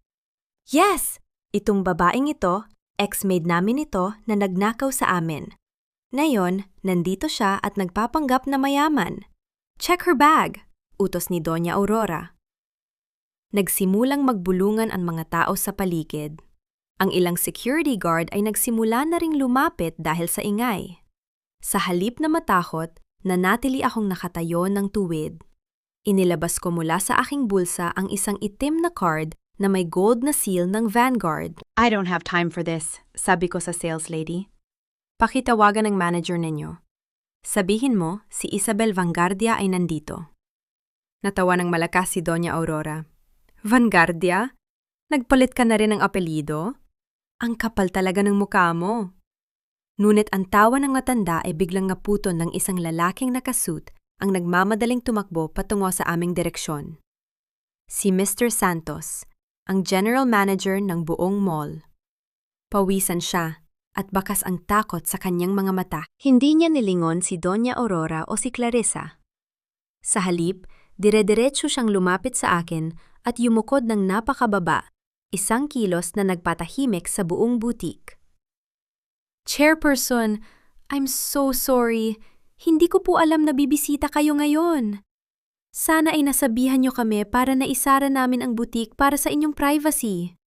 "Yes! Itong babaeng ito, ex-maid namin ito na nagnakaw sa amin. Ngayon, nandito siya at nagpapanggap na mayaman. Check her bag," utos ni Doña Aurora. Nagsimulang magbulungan ang mga tao sa paligid. Ang ilang security guard ay nagsimula na ring lumapit dahil sa ingay. Sa halip na matakot, nanatili akong nakatayo ng tuwid. Inilabas ko mula sa aking bulsa ang isang itim na card na may gold na seal ng Vanguard. I don't have time for this, sabi ko sa sales lady. Pakitawagan ng manager ninyo. Sabihin mo, si Isabel Vanguardia ay nandito. Natawa ng malakas si Doña Aurora. Vanguardia? Nagpalit ka na rin ng apelyido? Ang kapal talaga ng mukha mo. Ngunit ang tawa ng matanda ay biglang naputon ng isang lalaking nakasuit ang nagmamadaling tumakbo patungo sa aming direksyon. Si Mr. Santos, ang general manager ng buong mall. Pawisan siya at bakas ang takot sa kanyang mga mata. Hindi niya nilingon si Doña Aurora o si Clarissa. Sa halip, dire-diretso siyang lumapit sa akin at yumukod ng napakababa, isang kilos na nagpatahimik sa buong butik. Chairperson, I'm so sorry. Hindi ko po alam na bibisita kayo ngayon. Sana ay nasabihan niyo kami para naisara namin ang butik para sa inyong privacy.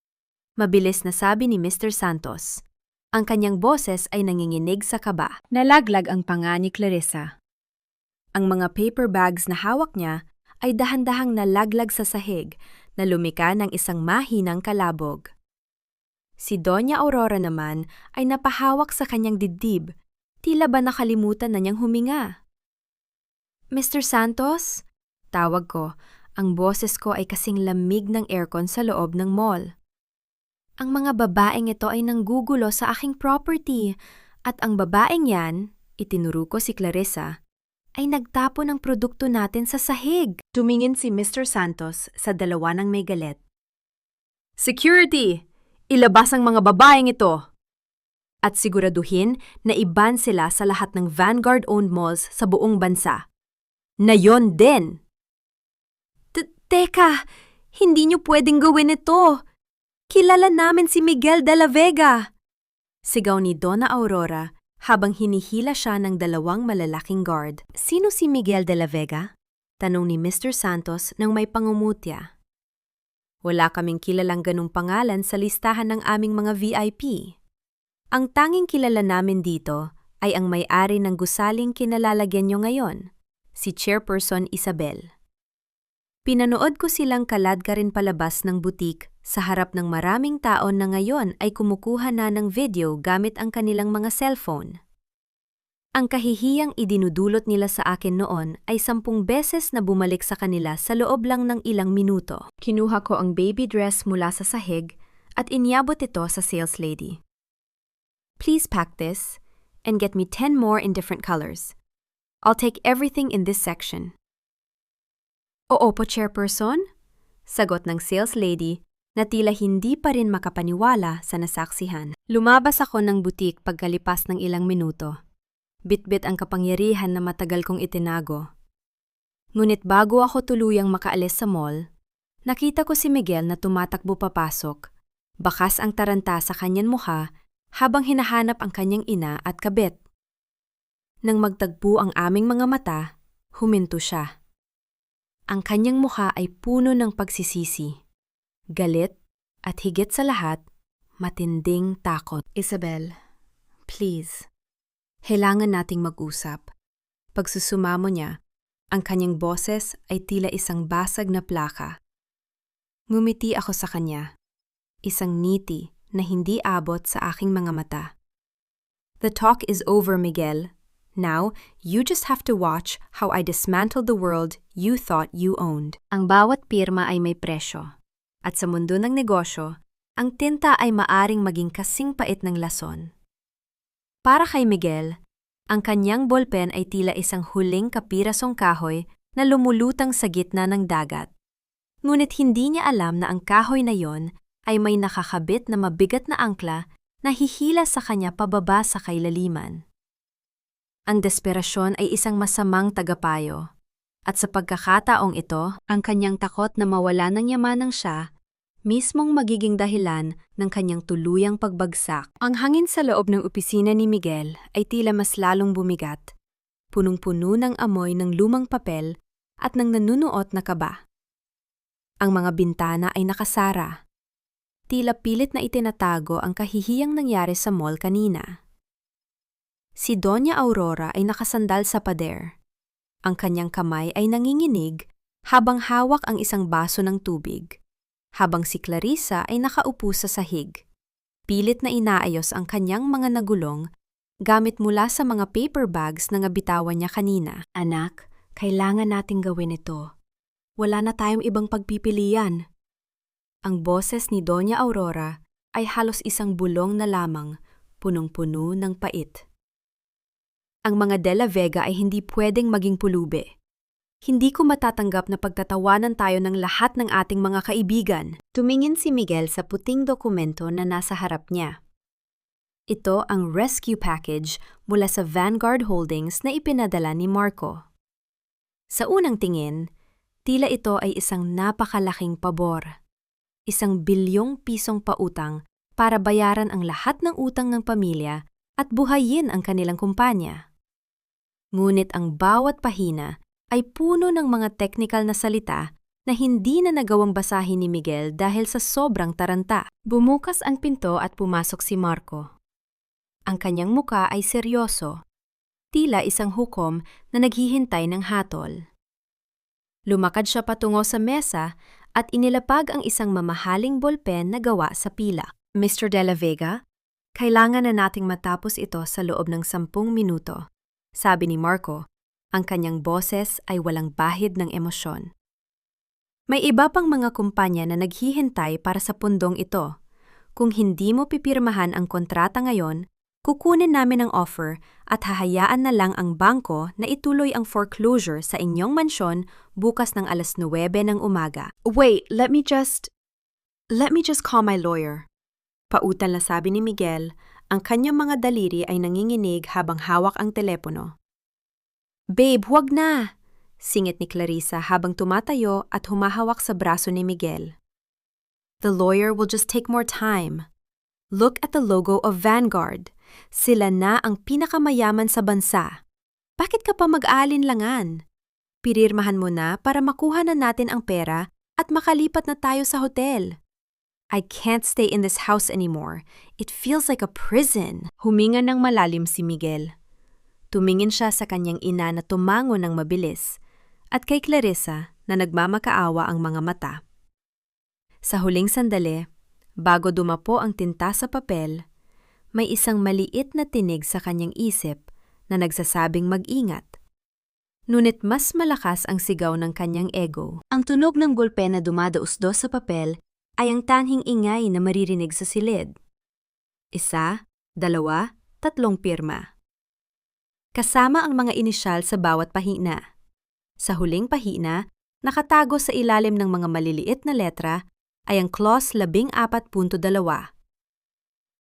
Mabilis na sabi ni Mr. Santos. Ang kanyang boses ay nanginginig sa kaba. Nalaglag ang panga ni Clarissa. Ang mga paper bags na hawak niya ay dahan-dahang nalaglag sa sahig na lumika ng isang mahinang kalabog. Si Doña Aurora naman ay napahawak sa kanyang dibdib, tila ba nakalimutan na niyang huminga. Mr. Santos? Tawag ko, ang boses ko ay kasing lamig ng aircon sa loob ng mall. Ang mga babaeng ito ay nanggugulo sa aking property at ang babaeng yan, itinuro ko si Clarissa, ay nagtapo ng produkto natin sa sahig. Tumingin si Mr. Santos sa dalawa ng may galit. Security! Ilabas ang mga babaeng ito! At siguraduhin na iban sila sa lahat ng Vanguard-owned malls sa buong bansa. Na yon din! Teka! Hindi niyo pwedeng gawin ito! Kilala namin si Miguel de la Vega! Sigaw ni Donna Aurora habang hinihila siya ng dalawang malalaking guard. Sino si Miguel de la Vega? Tanong ni Mr. Santos nang may pangumutya. Wala kaming kilalang ganung pangalan sa listahan ng aming mga VIP. Ang tanging kilala namin dito ay ang may-ari ng gusaling kinalalagyan nyo ngayon, si Chairperson Isabel. Pinanood ko silang kaladka rin palabas ng butik sa harap ng maraming taon na ngayon ay kumukuha na ng video gamit ang kanilang mga cellphone. Ang kahihiyang idinudulot nila sa akin noon ay 10 beses na bumalik sa kanila sa loob lang ng ilang minuto. Kinuha ko ang baby dress mula sa sahig at inyabot ito sa sales lady. Please pack this and get me 10 more in different colors. I'll take everything in this section. Oo po, Chairperson, sagot ng sales lady na tila hindi pa rin makapaniwala sa nasaksihan. Lumabas ako ng butik pagkalipas ng ilang minuto. Bitbit ang kapangyarihan na matagal kong itinago. Ngunit bago ako tuluyang makaalis sa mall, nakita ko si Miguel na tumatakbo papasok. Bakas ang taranta sa kanyang mukha habang hinahanap ang kanyang ina at kabit. Nang magtagpo ang aming mga mata, huminto siya. Ang kanyang mukha ay puno ng pagsisisi, galit at higit sa lahat, matinding takot. Isabel, please. Kailangan nating mag-usap. Pagsusumamo niya, ang kanyang boses ay tila isang basag na plaka. Ngumiti ako sa kanya, isang ngiti na hindi abot sa aking mga mata. The talk is over, Miguel. Now, you just have to watch how I dismantled the world you thought you owned. Ang bawat pirma ay may presyo. At sa mundo ng negosyo, ang tinta ay maaring maging kasing pait ng lason. Para kay Miguel, ang kanyang ballpen ay tila isang huling kapirasong kahoy na lumulutang sa gitna ng dagat. Ngunit hindi niya alam na ang kahoy na yon ay may nakakabit na mabigat na angkla na hihila sa kanya pababa sa kailaliman. Ang desperasyon ay isang masamang tagapayo. At sa pagkakataong ito, ang kanyang takot na mawala ng yamanang siya, mismong magiging dahilan ng kanyang tuluyang pagbagsak. Ang hangin sa loob ng opisina ni Miguel ay tila mas lalong bumigat, punong-puno ng amoy ng lumang papel at ng nanunuot na kaba. Ang mga bintana ay nakasara. tila pilit na itinatago ang kahihiyang nangyari sa mall kanina. Si Doña Aurora ay nakasandal sa pader. Ang kanyang kamay ay nanginginig habang hawak ang isang baso ng tubig, habang si Clarissa ay nakaupo sa sahig. Pilit na inaayos ang kanyang mga nagulong gamit mula sa mga paper bags na nabitawan niya kanina. Anak, kailangan nating gawin ito. Wala na tayong ibang pagpipilian. Ang boses ni Doña Aurora ay halos isang bulong na lamang, punong-puno ng pait. Ang mga De La Vega ay hindi pwedeng maging pulubi. Hindi ko matatanggap na pagtatawanan tayo ng lahat ng ating mga kaibigan. Tumingin si Miguel sa puting dokumento na nasa harap niya. Ito ang rescue package mula sa Vanguard Holdings na ipinadala ni Marco. Sa unang tingin, tila ito ay isang napakalaking pabor. Isang bilyong pisong pautang para bayaran ang lahat ng utang ng pamilya at buhayin ang kanilang kumpanya. Ngunit ang bawat pahina ay puno ng mga technical na salita na hindi na nagawang basahin ni Miguel dahil sa sobrang taranta. Bumukas ang pinto at pumasok si Marco. Ang kanyang muka ay seryoso, tila isang hukom na naghihintay ng hatol. Lumakad siya patungo sa mesa at inilapag ang isang mamahaling bolpen na gawa sa pila. Mr. De La Vega, kailangan na nating matapos ito sa loob ng 10 minuto, sabi ni Marco. Ang kanyang boses ay walang bahid ng emosyon. May iba pang mga kumpanya na naghihintay para sa pundong ito. Kung hindi mo pipirmahan ang kontrata ngayon, kukunin namin ang offer at hahayaan na lang ang bangko na ituloy ang foreclosure sa inyong mansyon bukas ng 9:00 ng umaga. Wait, let me just call my lawyer. Pautal na sabi ni Miguel, ang kanyang mga daliri ay nanginginig habang hawak ang telepono. Babe, huwag na! Singit ni Clarissa habang tumatayo at humahawak sa braso ni Miguel. The lawyer will just take more time. Look at the logo of Vanguard. Sila na ang pinakamayaman sa bansa. Bakit ka pa mag-aalinlangan? Pirirmahan mo na para makuha na natin ang pera at makalipat na tayo sa hotel. I can't stay in this house anymore. It feels like a prison. Huminga ng malalim si Miguel. Tumingin siya sa kanyang ina na tumango ng mabilis at kay Clarissa na nagmamakaawa ang mga mata. Sa huling sandali, bago dumapo ang tinta sa papel, may isang maliit na tinig sa kanyang isip na nagsasabing mag-ingat. Ngunit mas malakas ang sigaw ng kanyang ego. Ang tunog ng bulpen na dumadausdos sa papel ay ang tanhing ingay na maririnig sa silid. 1, 2, 3 pirma. Kasama ang mga inisyal sa bawat pahina. Sa huling pahina, nakatago sa ilalim ng mga maliliit na letra ay ang Clause 14.2.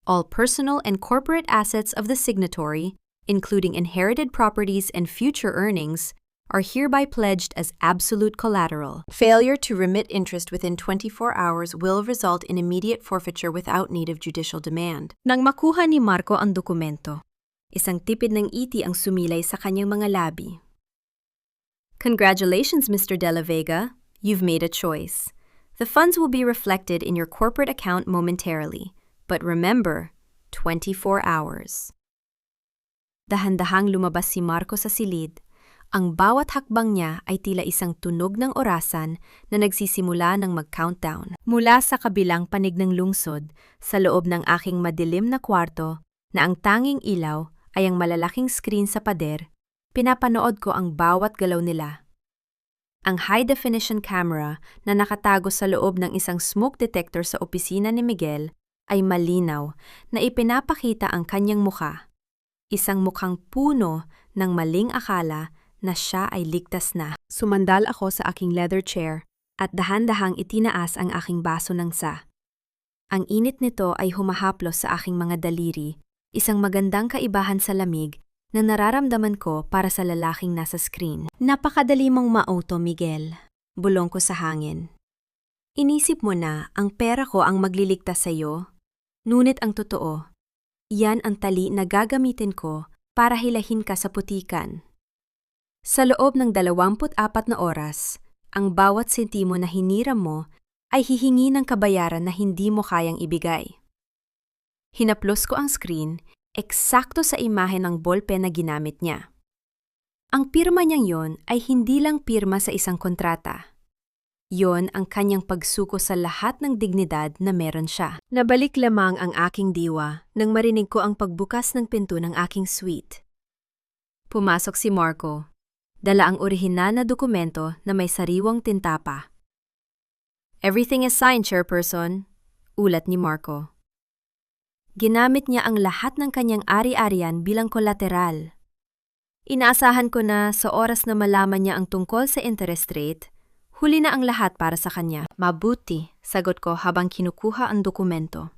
All personal and corporate assets of the signatory, including inherited properties and future earnings, are hereby pledged as absolute collateral. Failure to remit interest within 24 hours will result in immediate forfeiture without need of judicial demand. Nang makuha ni Marco ang dokumento, isang tipid ng iti ang sumilay sa kanyang mga labi. Congratulations, Mr. De La Vega. You've made a choice. The funds will be reflected in your corporate account momentarily. But remember, 24 hours. Dahan-dahang lumabas si Marco sa silid. Ang bawat hakbang niya ay tila isang tunog ng orasan na nagsisimula ng mag-countdown. Mula sa kabilang panig ng lungsod, sa loob ng aking madilim na kwarto, na ang tanging ilaw ay ang malalaking screen sa pader, pinapanood ko ang bawat galaw nila. Ang high-definition camera na nakatago sa loob ng isang smoke detector sa opisina ni Miguel ay malinaw na ipinapakita ang kanyang mukha. Isang mukhang puno ng maling akala na siya ay ligtas na. Sumandal ako sa aking leather chair at dahan-dahang itinaas ang aking baso ng sa. Ang init nito ay humahaplos sa aking mga daliri, isang magandang kaibahan sa lamig na nararamdaman ko para sa lalaking nasa screen. Napakadali mong mauto, Miguel. Bulong ko sa hangin. Inisip mo na ang pera ko ang magliligtas sa iyo? Ngunit ang totoo, yan ang tali na gagamitin ko para hilahin ka sa putikan. Sa loob ng 24 na oras, ang bawat sentimo na hiniram mo ay hihingi ng kabayaran na hindi mo kayang ibigay. Hinaplos ko ang screen, eksakto sa imahe ng ballpen na ginamit niya. Ang pirma niyang yon ay hindi lang pirma sa isang kontrata. Yon ang kanyang pagsuko sa lahat ng dignidad na meron siya. Nabalik lamang ang aking diwa nang marinig ko ang pagbukas ng pinto ng aking suite. Pumasok si Marco. Dala ang orihinal na dokumento na may sariwang tinta pa. "Everything is signed, Chairperson," ulat ni Marco. Ginamit niya ang lahat ng kanyang ari-arian bilang kolateral. Inaasahan ko na sa oras na malaman niya ang tungkol sa interest rate, huli na ang lahat para sa kanya. "Mabuti," sagot ko habang kinukuha ang dokumento.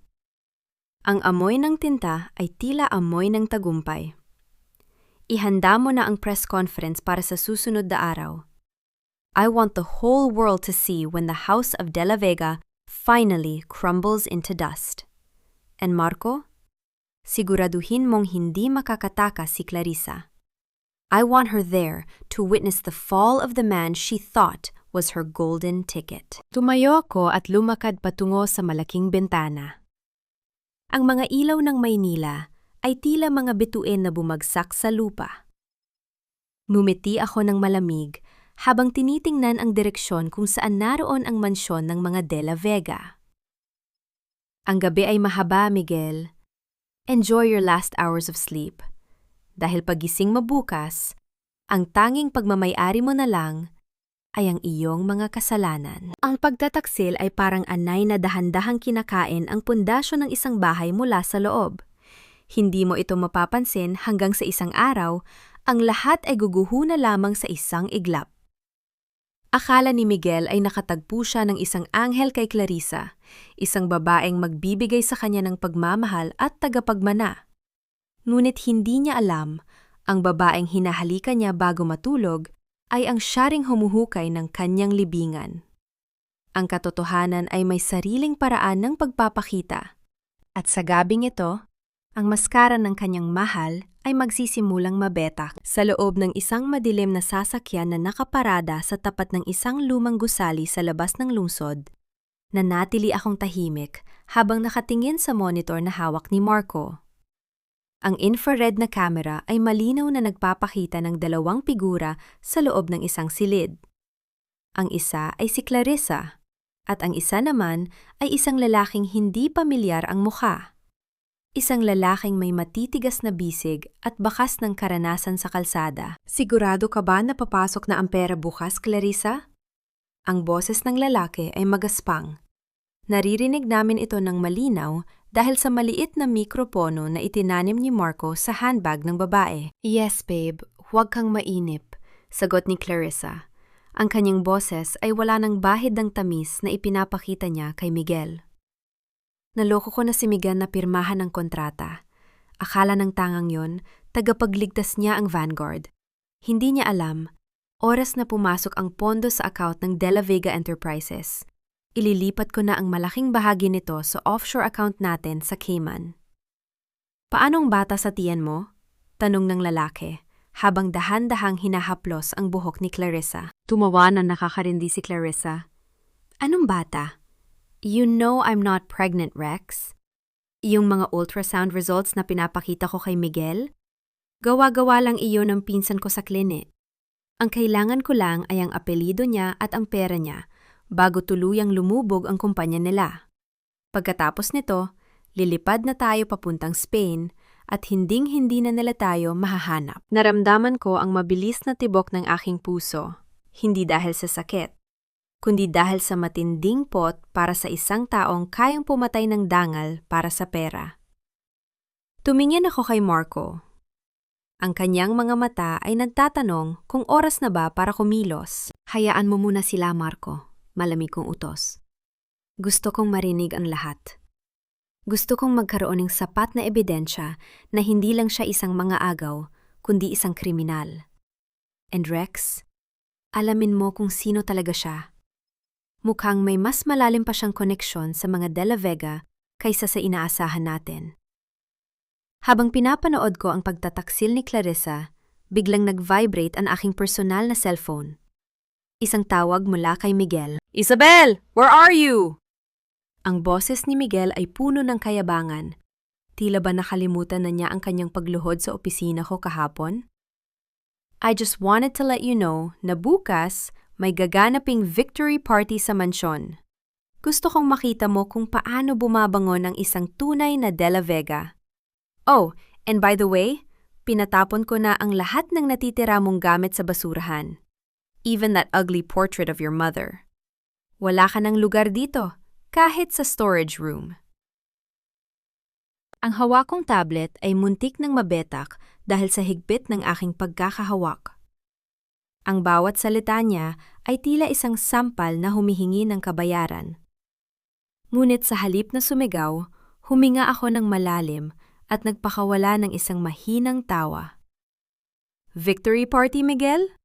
Ang amoy ng tinta ay tila amoy ng tagumpay. Ihanda mo na ang press conference para sa susunod na araw. I want the whole world to see when the House of De La Vega finally crumbles into dust. And Marco, siguraduhin mong hindi makakatakas si Clarissa. I want her there to witness the fall of the man she thought was her golden ticket. Tumayo ako at lumakad patungo sa malaking bintana. Ang mga ilaw ng Maynila ay tila mga bituin na bumagsak sa lupa. Ngumiti ako ng malamig habang tinitingnan ang direksyon kung saan naroon ang mansyon ng mga De La Vega. Ang gabi ay mahaba, Miguel. Enjoy your last hours of sleep. Dahil pagising mo bukas, ang tanging pagmamay-ari mo na lang ay ang iyong mga kasalanan. Ang pagtataksil ay parang anay na dahan-dahang kinakain ang pundasyon ng isang bahay mula sa loob. Hindi mo ito mapapansin hanggang sa isang araw, ang lahat ay guguho na lamang sa isang iglap. Akala ni Miguel ay nakatagpo siya ng isang anghel kay Clarissa, isang babaeng magbibigay sa kanya ng pagmamahal at tagapagmana. Ngunit hindi niya alam, ang babaeng hinahalikan niya bago matulog ay ang siya ring humuhukay ng kanyang libingan. Ang katotohanan ay may sariling paraan ng pagpapakita. At sa gabing ito, ang maskara ng kanyang mahal ay magsisimulang mabetak sa loob ng isang madilim na sasakyan na nakaparada sa tapat ng isang lumang gusali sa labas ng lungsod. Nanatili akong tahimik habang nakatingin sa monitor na hawak ni Marco. Ang infrared na camera ay malinaw na nagpapakita ng dalawang figura sa loob ng isang silid. Ang isa ay si Clarissa at ang isa naman ay isang lalaking hindi pamilyar ang mukha. Isang lalaking may matitigas na bisig at bakas ng karanasan sa kalsada. "Sigurado ka ba na papasok na ang pera bukas, Clarissa?" Ang boses ng lalaki ay magaspang. Naririnig namin ito ng malinaw dahil sa maliit na mikropono na itinanim ni Marco sa handbag ng babae. "Yes, babe. Huwag kang mainip," sagot ni Clarissa. Ang kanyang boses ay wala ng bahid ng tamis na ipinapakita niya kay Miguel. Naloko ko na si Miguel na pirmahan ng kontrata. Akala ng tangang yon, tagapagligtas niya ang Vanguard. Hindi niya alam, oras na pumasok ang pondo sa account ng De La Vega Enterprises. Ililipat ko na ang malaking bahagi nito sa offshore account natin sa Cayman. "Paanong bata sa tiyan mo?" tanong ng lalaki, habang dahan-dahang hinahaplos ang buhok ni Clarissa. Tumawa na nakakarindi si Clarissa. "Anong bata? You know I'm not pregnant, Rex. Yung mga ultrasound results na pinapakita ko kay Miguel, gawa-gawa lang iyon ng pinsan ko sa klinik. Ang kailangan ko lang ay ang apelyido niya at ang pera niya bago tuluyang lumubog ang kumpanya nila. Pagkatapos nito, lilipad na tayo papuntang Spain at hinding-hindi na nila tayo mahahanap." Naramdaman ko ang mabilis na tibok ng aking puso, hindi dahil sa sakit, kundi dahil sa matinding pot para sa isang taong kayang pumatay ng dangal para sa pera. Tumingin ako kay Marco. Ang kanyang mga mata ay nagtatanong kung oras na ba para kumilos. "Hayaan mo muna sila, Marco," malamig kong utos. "Gusto kong marinig ang lahat. Gusto kong magkaroon ng sapat na ebidensya na hindi lang siya isang mga agaw, kundi isang kriminal. And Rex, alamin mo kung sino talaga siya. Mukhang may mas malalim pa siyang koneksyon sa mga De La Vega kaysa sa inaasahan natin." Habang pinapanood ko ang pagtataksil ni Clarissa, biglang nag-vibrate ang aking personal na cellphone. Isang tawag mula kay Miguel. Isabel, where are you? Ang boses ni Miguel ay puno ng kayabangan. Tila ba nakalimutan na niya ang kanyang pagluhod sa opisina ko kahapon? I just wanted to let you know na bukas may gaganaping victory party sa mansyon. Gusto kong makita mo kung paano bumabangon ang isang tunay na De La Vega. Oh, and by the way, pinatapon ko na ang lahat ng natitira mong gamit sa basurahan. Even that ugly portrait of your mother. Wala ka ng lugar dito, kahit sa storage room. Ang hawak kong tablet ay muntik ng mabetak dahil sa higpit ng aking pagkakahawak. Ang bawat salita niya ay tila isang sampal na humihingi ng kabayaran. Ngunit sa halip na sumigaw, huminga ako ng malalim at nagpakawala ng isang mahinang tawa. Victory party, Miguel?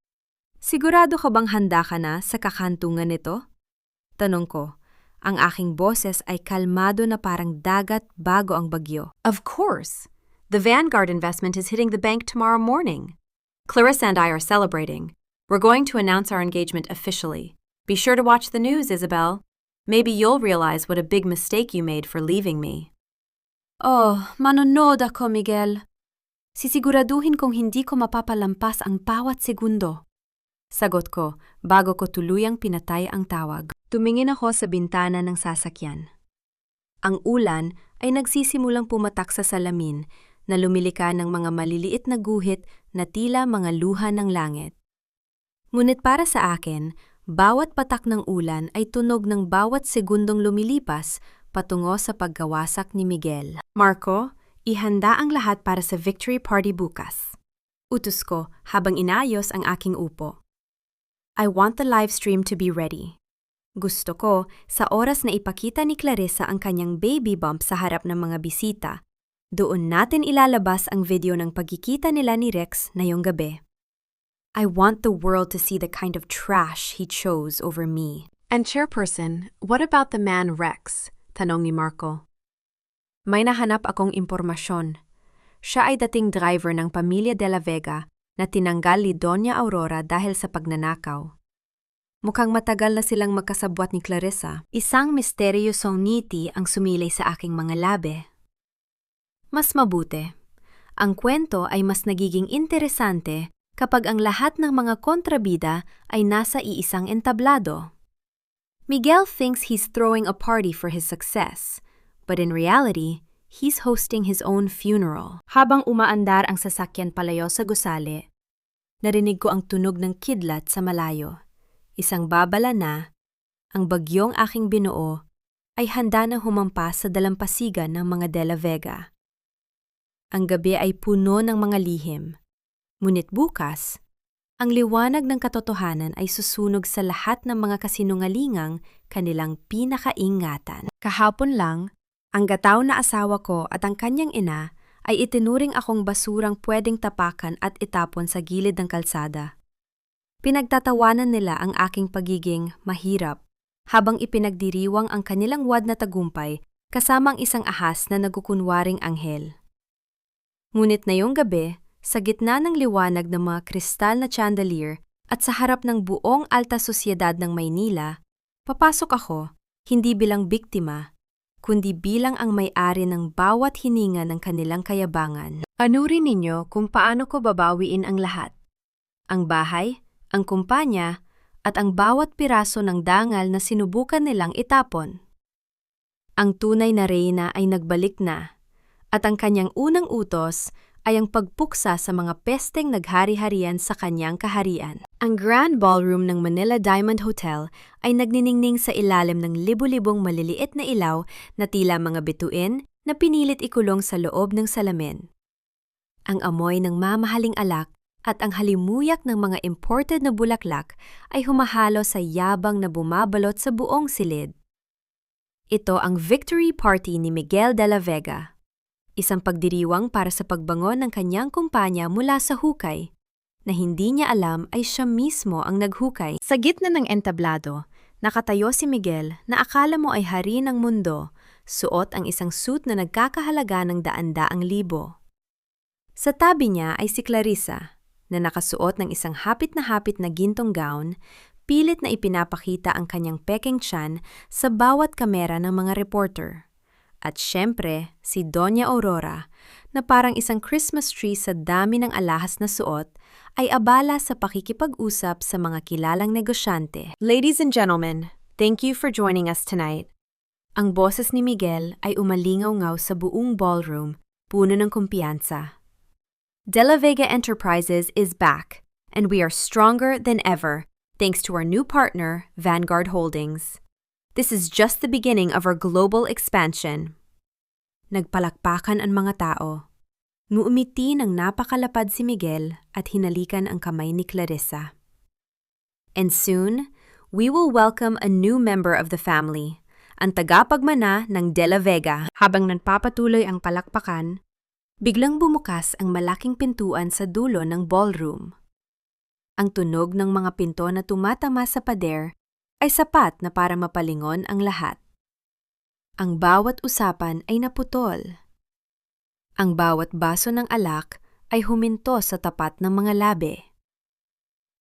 Sigurado ka bang handa ka na sa kakantungan nito? Tanong ko, ang aking boses ay kalmado na parang dagat bago ang bagyo. Of course. The Vanguard investment is hitting the bank tomorrow morning. Clarissa and I are celebrating. We're going to announce our engagement officially. Be sure to watch the news, Isabel. Maybe you'll realize what a big mistake you made for leaving me. Oh, manonood ako, Miguel. Sisiguraduhin kong hindi ko mapapalampas ang bawat segundo. Sagot ko, bago ko tuluyang pinatay ang tawag. Tumingin ako sa bintana ng sasakyan. Ang ulan ay nagsisimulang pumatak sa salamin na lumilika ng mga maliliit na guhit na tila mga luha ng langit. Ngunit para sa akin, bawat patak ng ulan ay tunog ng bawat segundong lumilipas patungo sa paggawasak ni Miguel. Marco, ihanda ang lahat para sa victory party bukas. Utos ko habang inayos ang aking upo. I want the live stream to be ready. Gusto ko, sa oras na ipakita ni Clarissa ang kanyang baby bump sa harap ng mga bisita, doon natin ilalabas ang video ng pagkikita nila ni Rex ngayong gabi. I want the world to see the kind of trash he chose over me. And Chairperson, what about the man Rex? Tanong ni Marco. May nahanap akong impormasyon. Siya ay dating driver ng pamilya De La Vega na tinanggal ni Doña Aurora dahil sa pagnanakaw. Mukhang matagal na silang magkasabwat ni Clarissa. Isang misteryosong ngiti ang sumilay sa aking mga labi. Mas mabuti. Ang kwento ay mas nagiging interesante kapag ang lahat ng mga kontrabida ay nasa iisang entablado. Miguel thinks he's throwing a party for his success, but in reality, he's hosting his own funeral. Habang umaandar ang sasakyan palayo sa gusali, narinig ko ang tunog ng kidlat sa malayo. Isang babala na, ang bagyong aking binuo ay handa nang humampas sa dalampasigan ng mga De La Vega. Ang gabi ay puno ng mga lihim. Ngunit bukas, ang liwanag ng katotohanan ay susunog sa lahat ng mga kasinungalingang kanilang pinakaingatan. Kahapon lang, ang gataw na asawa ko at ang kanyang ina ay itinuring akong basurang pwedeng tapakan at itapon sa gilid ng kalsada. Pinagtatawanan nila ang aking pagiging mahirap habang ipinagdiriwang ang kanilang wad na tagumpay kasamang isang ahas na nagkukunwaring anghel. Ngunit ngayong gabi, sa gitna ng liwanag ng mga kristal na chandelier at sa harap ng buong alta sosyedad ng Maynila, papasok ako, hindi bilang biktima, kundi bilang ang may-ari ng bawat hininga ng kanilang kayabangan. Anurin ninyo kung paano ko babawiin ang lahat. Ang bahay, ang kumpanya, at ang bawat piraso ng dangal na sinubukan nilang itapon. Ang tunay na reyna ay nagbalik na, at ang kanyang unang utos ay ang pagpuksa sa mga pesteng naghari-harian sa kanyang kaharian. Ang Grand Ballroom ng Manila Diamond Hotel ay nagniningning sa ilalim ng libu-libong maliliit na ilaw na tila mga bituin na pinilit ikulong sa loob ng salamin. Ang amoy ng mamahaling alak at ang halimuyak ng mga imported na bulaklak ay humahalo sa yabang na bumabalot sa buong silid. Ito ang victory party ni Miguel de la Vega. Isang pagdiriwang para sa pagbangon ng kanyang kumpanya mula sa hukay, na hindi niya alam ay siya mismo ang naghukay. Sa gitna ng entablado, nakatayo si Miguel na akala mo ay hari ng mundo, suot ang isang suit na nagkakahalaga ng daan-daang libo. Sa tabi niya ay si Clarissa, na nakasuot ng isang hapit na gintong gown, pilit na ipinapakita ang kanyang peking tiyan sa bawat kamera ng mga reporter. At syempre, si Doña Aurora, na parang isang Christmas tree sa dami ng alahas na suot, ay abala sa pakikipag-usap sa mga kilalang negosyante. Ladies and gentlemen, thank you for joining us tonight. Ang boses ni Miguel ay umalingaw-ngaw sa buong ballroom, puno ng kumpiyansa. De La Vega Enterprises is back, and we are stronger than ever, thanks to our new partner, Vanguard Holdings. This is just the beginning of our global expansion. Nagpalakpakan ang mga tao. Ngumiti ng napakalapad si Miguel at hinalikan ang kamay ni Clarissa. And soon, we will welcome a new member of the family, ang tagapagmana ng De La Vega. Habang nagpapatuloy ang palakpakan, biglang bumukas ang malaking pintuan sa dulo ng ballroom. Ang tunog ng mga pinto na tumatama sa pader ay sapat na para mapalingon ang lahat. Ang bawat usapan ay naputol. Ang bawat baso ng alak ay huminto sa tapat ng mga labi.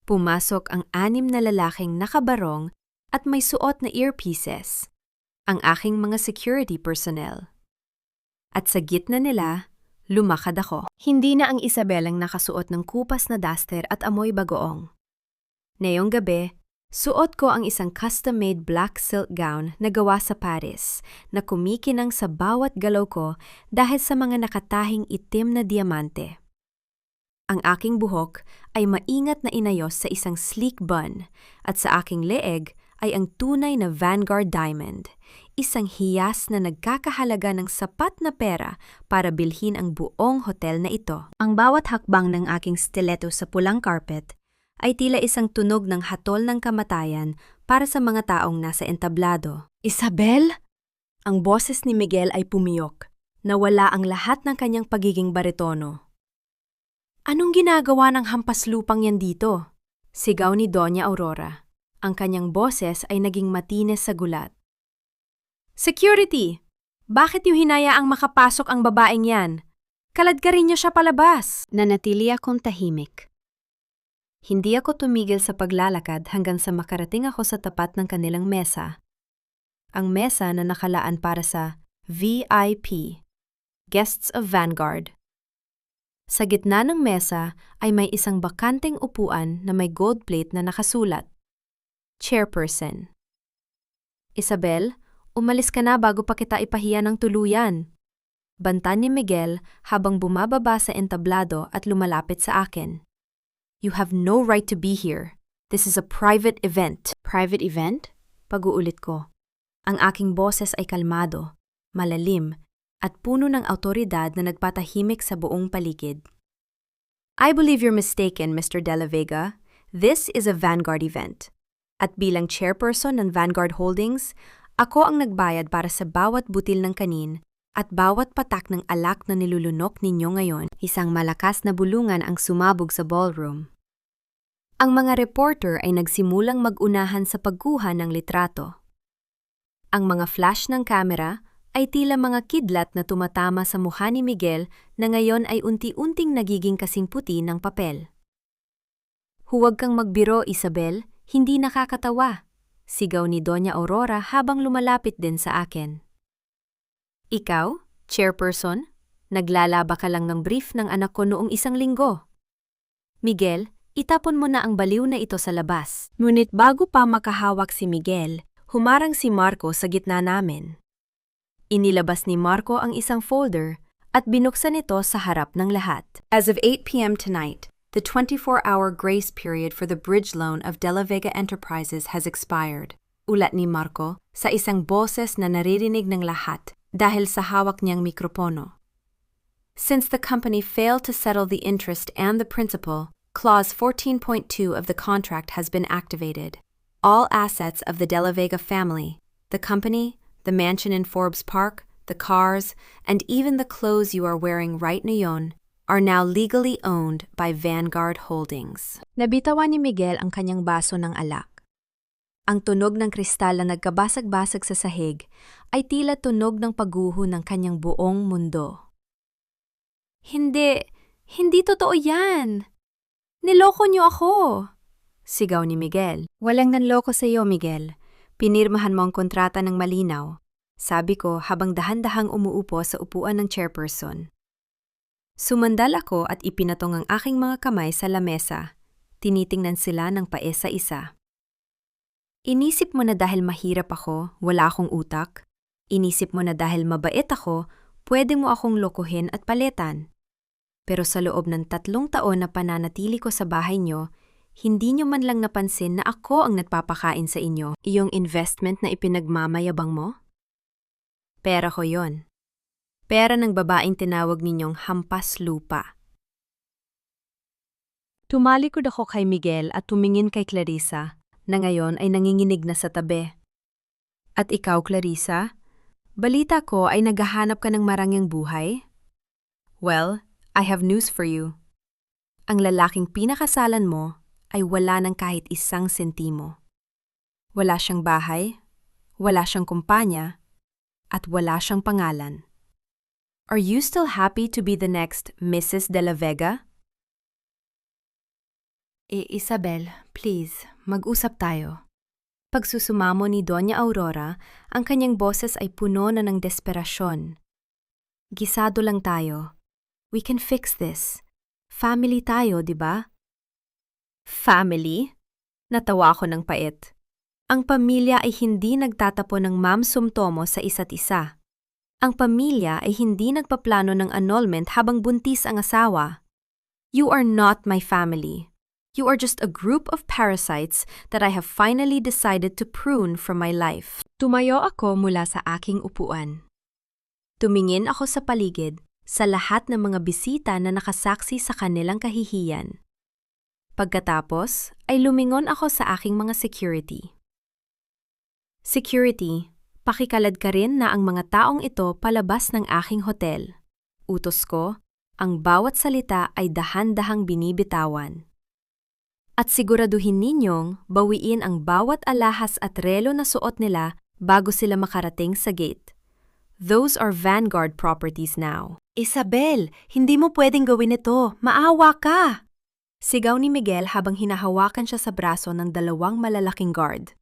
Pumasok ang 6 na lalaking nakabarong at may suot na earpieces, ang aking mga security personnel. At sa gitna nila, lumakad ako. Hindi na ang Isabel ang nakasuot ng kupas na duster at amoy bagoong. Ngayong gabi, suot ko ang isang custom-made black silk gown na gawa sa Paris na kumikinang sa bawat galaw ko dahil sa mga nakatahing itim na diamante. Ang aking buhok ay maingat na inayos sa isang sleek bun at sa aking leeg ay ang tunay na Vanguard Diamond, isang hiyas na nagkakahalaga ng sapat na pera para bilhin ang buong hotel na ito. Ang bawat hakbang ng aking stiletto sa pulang carpet ay tila isang tunog ng hatol ng kamatayan para sa mga taong nasa entablado. Isabel? Ang boses ni Miguel ay pumiyok. Nawala ang lahat ng kanyang pagiging baritono. Anong ginagawa ng hampas lupang yan dito? Sigaw ni Doña Aurora. Ang kanyang boses ay naging matines sa gulat. Security! Bakit yung hinayaang makapasok ang babaeng yan? Kaladkarin niyo siya palabas! Nanatili akong tahimik. Hindi ako tumigil sa paglalakad hanggang sa makarating ako sa tapat ng kanilang mesa. Ang mesa na nakalaan para sa VIP, Guests of Vanguard. Sa gitna ng mesa ay may isang bakanteng upuan na may gold plate na nakasulat. Chairperson. Isabel, umalis ka na bago pa kita ipahiya ng tuluyan. Banta ni Miguel habang bumababa sa entablado at lumalapit sa akin. You have no right to be here. This is a private event. Private event? Pag-uulit ko. Ang aking boses ay kalmado, malalim, at puno ng awtoridad na nagpatahimik sa buong paligid. I believe you're mistaken, Mr. De La Vega. This is a Vanguard event. At bilang chairperson ng Vanguard Holdings, ako ang nagbayad para sa bawat butil ng kanin at bawat patak ng alak na nilulunok ninyo ngayon. Isang malakas na bulungan ang sumabog sa ballroom. Ang mga reporter ay nagsimulang mag-unahan sa pagkuha ng litrato. Ang mga flash ng kamera ay tila mga kidlat na tumatama sa mukha ni Miguel na ngayon ay unti-unting nagiging kasing puti ng papel. Huwag kang magbiro, Isabel, hindi nakakatawa, sigaw ni Doña Aurora habang lumalapit din sa akin. Ikaw, chairperson, naglalaba ka lang ng brief ng anak ko noong 1 linggo. Miguel, itapon mo na ang baliw na ito sa labas. Ngunit bago pa makahawak si Miguel, humarang si Marco sa gitna namin. Inilabas ni Marco ang isang folder at binuksan ito sa harap ng lahat. As of 8 p.m. tonight, the 24-hour grace period for the bridge loan of De La Vega Enterprises has expired. Ulat ni Marco sa isang boses na naririnig ng lahat dahil sa hawak niyang mikropono. Since the company failed to settle the interest and the principal, Clause 14.2 of the contract has been activated. All assets of the De La Vega family, the company, the mansion in Forbes Park, the cars, and even the clothes you are wearing right ngayon, are now legally owned by Vanguard Holdings. Nabitawan ni Miguel ang kanyang baso ng alak. Ang tunog ng kristal na nagkabasag-basag sa sahig ay tila tunog ng pagguho ng kanyang buong mundo. Hindi totoo yan! Niloko niyo ako! Sigaw ni Miguel. Walang nanloko sa iyo, Miguel. Pinirmahan mo ang kontrata ng malinaw. Sabi ko habang dahan-dahang umuupo sa upuan ng chairperson. Sumandal ako at ipinatong ang aking mga kamay sa lamesa. Tinitingnan sila ng paesa-isa. Inisip mo na dahil mahirap ako, wala akong utak? Inisip mo na dahil mabait ako, pwede mo akong lokohin at palitan? Pero sa loob ng 3 taon na pananatili ko sa bahay nyo, hindi nyo man lang napansin na ako ang nagpapakain sa inyo. Iyong investment na ipinagmamayabang mo? Pera ko yon. Pera ng babaeng tinawag ninyong hampas lupa. Tumalikod ako kay Miguel at tumingin kay Clarissa, na ngayon ay nanginginig na sa tabi. At ikaw, Clarissa? Balita ko ay naghahanap ka ng marangyang buhay? Well, I have news for you. Ang lalaking pinakasalan mo ay wala ng kahit 1 sentimo. Wala siyang bahay, wala siyang kumpanya, at wala siyang pangalan. Are you still happy to be the next Mrs. De La Vega? Isabel, please, mag-usap tayo. Pagsusumamo ni Doña Aurora, ang kanyang boses ay puno na ng desperasyon. Gisado lang tayo. We can fix this. Family tayo, di ba? Family? Natawa ako ng pait. Ang pamilya ay hindi nagtatapon ng mamsumtomo sa isa't isa. Ang pamilya ay hindi nagpaplano ng annulment habang buntis ang asawa. You are not my family. You are just a group of parasites that I have finally decided to prune from my life. Tumayo ako mula sa aking upuan. Tumingin ako sa paligid, sa lahat ng mga bisita na nakasaksi sa kanilang kahihiyan. Pagkatapos, ay lumingon ako sa aking mga security. Security, pakikalad ka rin na ang mga taong ito palabas ng aking hotel. Utos ko, ang bawat salita ay dahan-dahang binibitawan. At siguraduhin ninyong bawiin ang bawat alahas at relo na suot nila bago sila makarating sa gate. Those are Vanguard properties now. Isabel, hindi mo pwedeng gawin ito. Maawa ka! Sigaw ni Miguel habang hinahawakan siya sa braso ng 2 malalaking guard.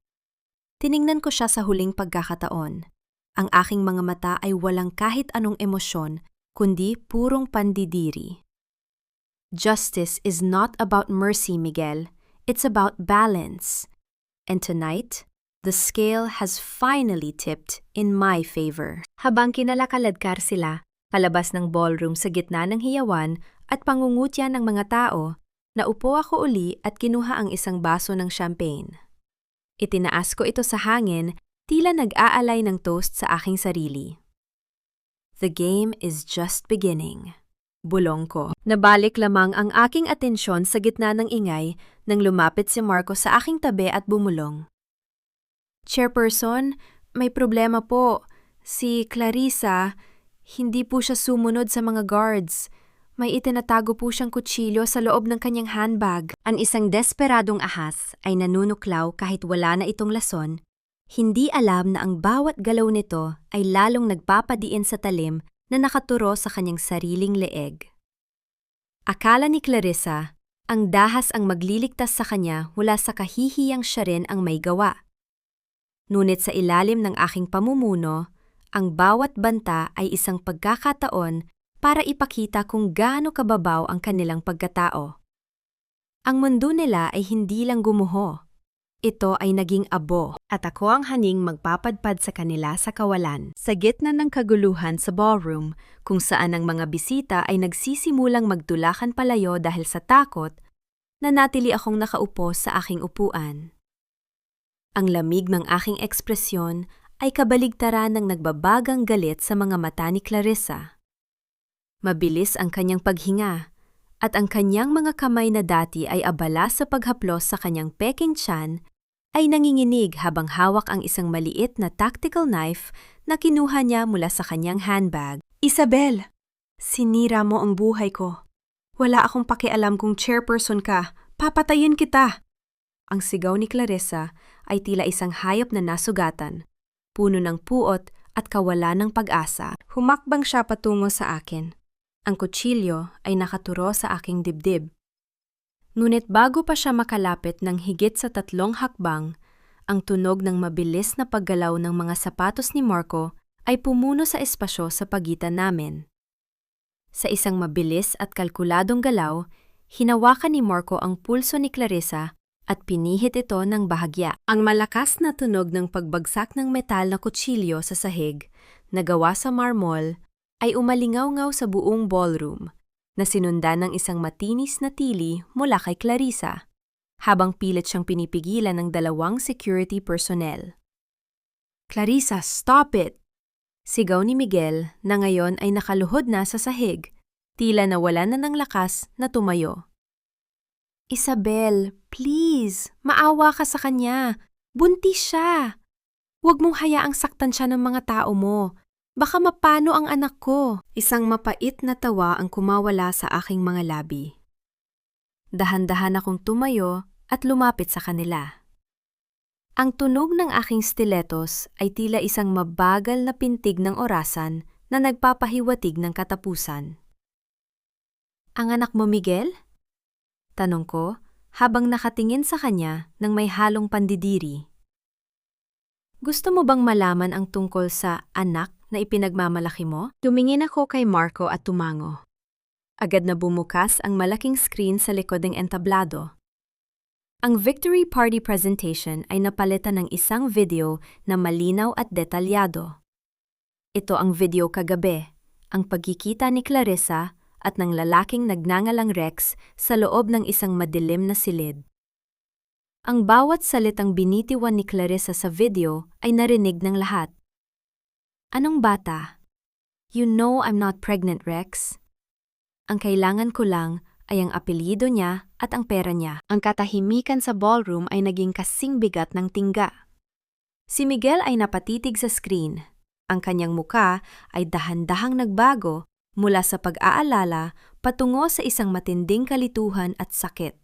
Tiningnan ko siya sa huling pagkakataon. Ang aking mga mata ay walang kahit anong emosyon, kundi purong pandidiri. Justice is not about mercy, Miguel. It's about balance. And tonight, the scale has finally tipped in my favor. Habang kinalakaladkar sila, palabas ng ballroom sa gitna ng hiyawan at pangungutya ng mga tao, naupo ako uli at kinuha ang isang baso ng champagne. Itinaas ko ito sa hangin, tila nag-aalay ng toast sa aking sarili. The game is just beginning. Bulong ko. Nabalik lamang ang aking atensyon sa gitna ng ingay nang lumapit si Marco sa aking tabi at bumulong. Chairperson, may problema po. Si Clarissa, hindi po siya sumunod sa mga guards. May itinatago po siyang kutsilyo sa loob ng kanyang handbag. Ang isang desperadong ahas ay nanunuklaw kahit wala na itong lason. Hindi alam na ang bawat galaw nito ay lalong nagpapadiin sa talim na nakaturo sa kanyang sariling leeg. Akala ni Clarissa, ang dahas ang magliligtas sa kanya mula sa kahihiyang siya rin ang may gawa. Ngunit sa ilalim ng aking pamumuno, ang bawat banta ay isang pagkakataon para ipakita kung gaano kababaw ang kanilang pagkatao. Ang mundo nila ay hindi lang gumuho. Ito ay naging abo at ako ang haning magpapadpad sa kanila sa kawalan. Sa gitna ng kaguluhan sa ballroom, kung saan ang mga bisita ay nagsisimulang magtulakan palayo dahil sa takot, nanatili akong nakaupo sa aking upuan. Ang lamig ng aking ekspresyon ay kabaligtaran ng nagbabagang galit sa mga mata ni Clarissa. Mabilis ang kanyang paghinga, at ang kanyang mga kamay na dati ay abala sa paghaplos sa kanyang peking tiyan ay nanginginig habang hawak ang isang maliit na tactical knife na kinuha niya mula sa kanyang handbag. Isabel, sinira mo ang buhay ko. Wala akong pakialam kung chairperson ka. Papatayin kita! Ang sigaw ni Clarissa ay tila isang hayop na nasugatan, puno ng puot at kawalan ng pag-asa. Humakbang siya patungo sa akin. Ang kutsilyo ay nakaturo sa aking dibdib. Ngunit bago pa siya makalapit ng higit sa 3 hakbang, ang tunog ng mabilis na paggalaw ng mga sapatos ni Marco ay pumuno sa espasyo sa pagitan namin. Sa isang mabilis at kalkuladong galaw, hinawakan ni Marco ang pulso ni Clarissa at pinihit ito ng bahagya. Ang malakas na tunog ng pagbagsak ng metal na kutsilyo sa sahig na gawa sa marmol ay umalingaw-ngaw sa buong ballroom na sinundan ng isang matinis na tili mula kay Clarissa, habang pilit siyang pinipigilan ng 2 security personnel. "Clarissa, stop it!" Sigaw ni Miguel na ngayon ay nakaluhod na sa sahig, tila nawala na ng lakas na tumayo. "Isabel, please, maawa ka sa kanya. Buntis siya. Huwag mong hayaang saktan siya ng mga tao mo. Baka mapano ang anak ko." Isang mapait na tawa ang kumawala sa aking mga labi. Dahan-dahan akong tumayo at lumapit sa kanila. Ang tunog ng aking stilettos ay tila isang mabagal na pintig ng orasan na nagpapahiwatig ng katapusan. "Ang anak mo, Miguel?" Tanong ko habang nakatingin sa kanya ng may halong pandidiri. "Gusto mo bang malaman ang tungkol sa anak na ipinagmamalaki mo?" Tumingin ako kay Marco at tumango. Agad na bumukas ang malaking screen sa likod ng entablado. Ang victory party presentation ay napalitan ng isang video na malinaw at detalyado. Ito ang video kagabi, ang pagkikita ni Clarissa at ng lalaking nagngangalang Rex sa loob ng isang madilim na silid. Ang bawat salitang binitiwan ni Clarissa sa video ay narinig ng lahat. "Anong bata? You know I'm not pregnant, Rex. Ang kailangan ko lang ay ang apelyido niya at ang pera niya." Ang katahimikan sa ballroom ay naging kasing bigat ng tingga. Si Miguel ay napatitig sa screen. Ang kanyang muka ay dahan-dahang nagbago mula sa pag-aalala patungo sa isang matinding kalituhan at sakit.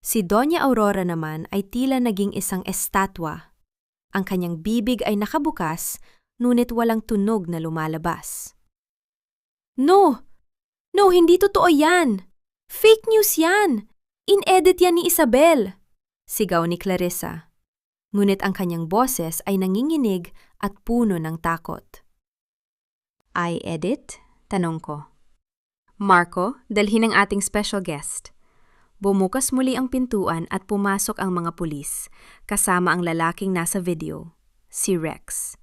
Si Doña Aurora naman ay tila naging isang estatwa. Ang kanyang bibig ay nakabukas, ngunit walang tunog na lumalabas. "No! No, hindi totoo yan! Fake news yan! In-edit yan ni Isabel!" Sigaw ni Clarissa. Ngunit ang kanyang boses ay nanginginig at puno ng takot. "I edit?" Tanong ko. "Marco, dalhin ang ating special guest." Bumukas muli ang pintuan at pumasok ang mga pulis, kasama ang lalaking nasa video, si Rex.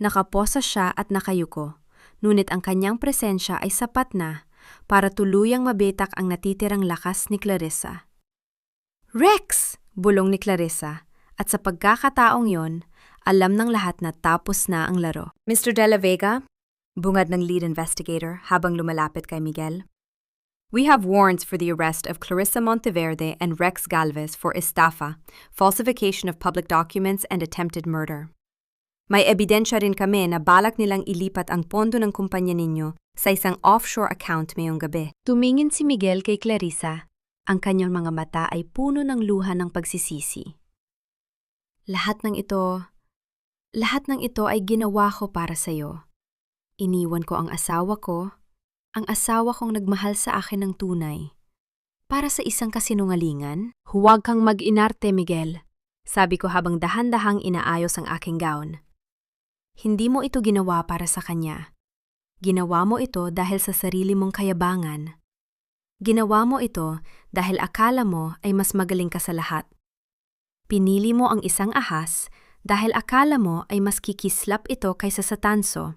Nakaposa siya at nakayuko, ngunit ang kanyang presensya ay sapat na para tuluyang mabitak ang natitirang lakas ni Clarissa. "Rex!" Bulong ni Clarissa, at sa pagkakataong yon, alam ng lahat na tapos na ang laro. "Mr. De La Vega," bungad ng lead investigator habang lumalapit kay Miguel, "we have warrants for the arrest of Clarissa Monteverde and Rex Galvez for estafa, falsification of public documents, and attempted murder. May ebidensya rin kami na balak nilang ilipat ang pondo ng kumpanya ninyo sa isang offshore account mayong gabi." Tumingin si Miguel kay Clarissa. Ang kanyang mga mata ay puno ng luha ng pagsisisi. Lahat ng ito ay ginawa ko para sa'yo. Iniwan ko ang asawa kong nagmahal sa akin ng tunay. Para sa isang kasinungalingan? "Huwag kang mag-inarte, Miguel," sabi ko habang dahan-dahang inaayos ang aking gown. "Hindi mo ito ginawa para sa kanya. Ginawa mo ito dahil sa sarili mong kayabangan. Ginawa mo ito dahil akala mo ay mas magaling ka sa lahat. Pinili mo ang isang ahas dahil akala mo ay mas kikislap ito kaysa sa tanso.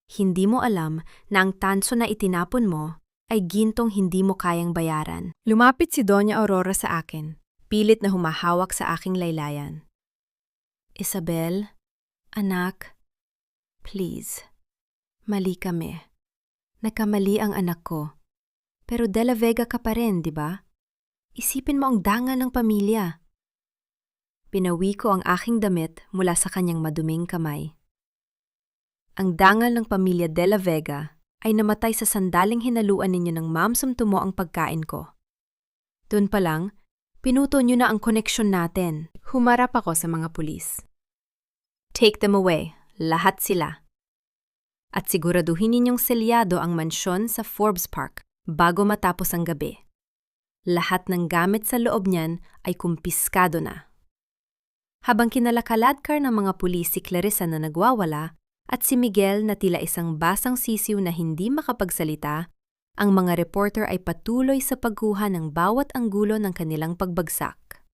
Hindi mo alam na ang tanso na itinapon mo ay gintong hindi mo kayang bayaran." Lumapit si Doña Aurora sa akin, pilit na humahawak sa aking laylayan. "Isabel, anak, please. Mali kami. Nagkamali ang anak ko. Pero De La Vega ka pa rin, di ba? Isipin mo ang dangal ng pamilya." Pinawi ko ang aking damit mula sa kanyang maduming kamay. Ang dangal ng pamilya De La Vega ay namatay sa sandaling hinaluan ninyo ng mamsumtumo ang pagkain ko. Doon pa lang, pinuto nyo na ang koneksyon natin. Humarap ako sa mga pulis. "Take them away, lahat sila. At siguraduhin ninyong selyado ang mansyon sa Forbes Park bago matapos ang gabi. Lahat ng gamit sa loob niyan ay kumpiskado na. Habang kinalakaladkar ng mga pulis si Clarissa na nagwawala at si Miguel na tila isang basang sisiw na hindi makapagsalita, ang mga reporter ay patuloy sa pagkuha ng bawat anggulo ng kanilang pagbagsak.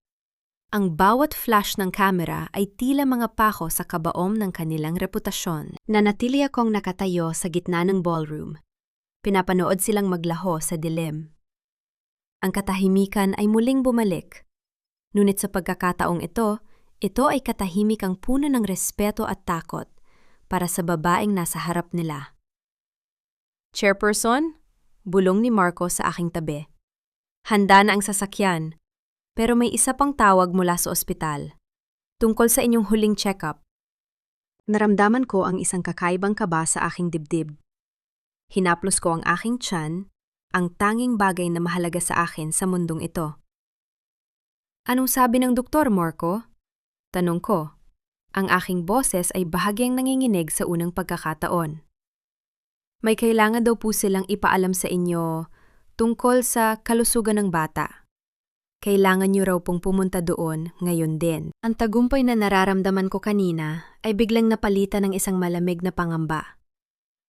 Ang bawat flash ng kamera ay tila mga pako sa kabaom ng kanilang reputasyon. Nanatili akong nakatayo sa gitna ng ballroom. Pinapanood silang maglaho sa dilim. Ang katahimikan ay muling bumalik. Ngunit sa pagkakataong ito ay katahimikang puno ng respeto at takot para sa babaeng nasa harap nila. Chairperson, bulong ni Marco sa aking tabi. Handa na ang sasakyan. Pero may isa pang tawag mula sa ospital. Tungkol sa inyong huling check-up. Naramdaman ko ang isang kakaibang kaba sa aking dibdib. Hinaplos ko ang aking tiyan, ang tanging bagay na mahalaga sa akin sa mundong ito. Anong sabi ng doktor, Marco? Tanong ko. Ang aking boses ay bahagyang nanginginig sa unang pagkakataon. May kailangan daw po silang ipaalam sa inyo tungkol sa kalusugan ng bata. Kailangan niyo raw pong pumunta doon ngayon din. Ang tagumpay na nararamdaman ko kanina ay biglang napalitan ng isang malamig na pangamba.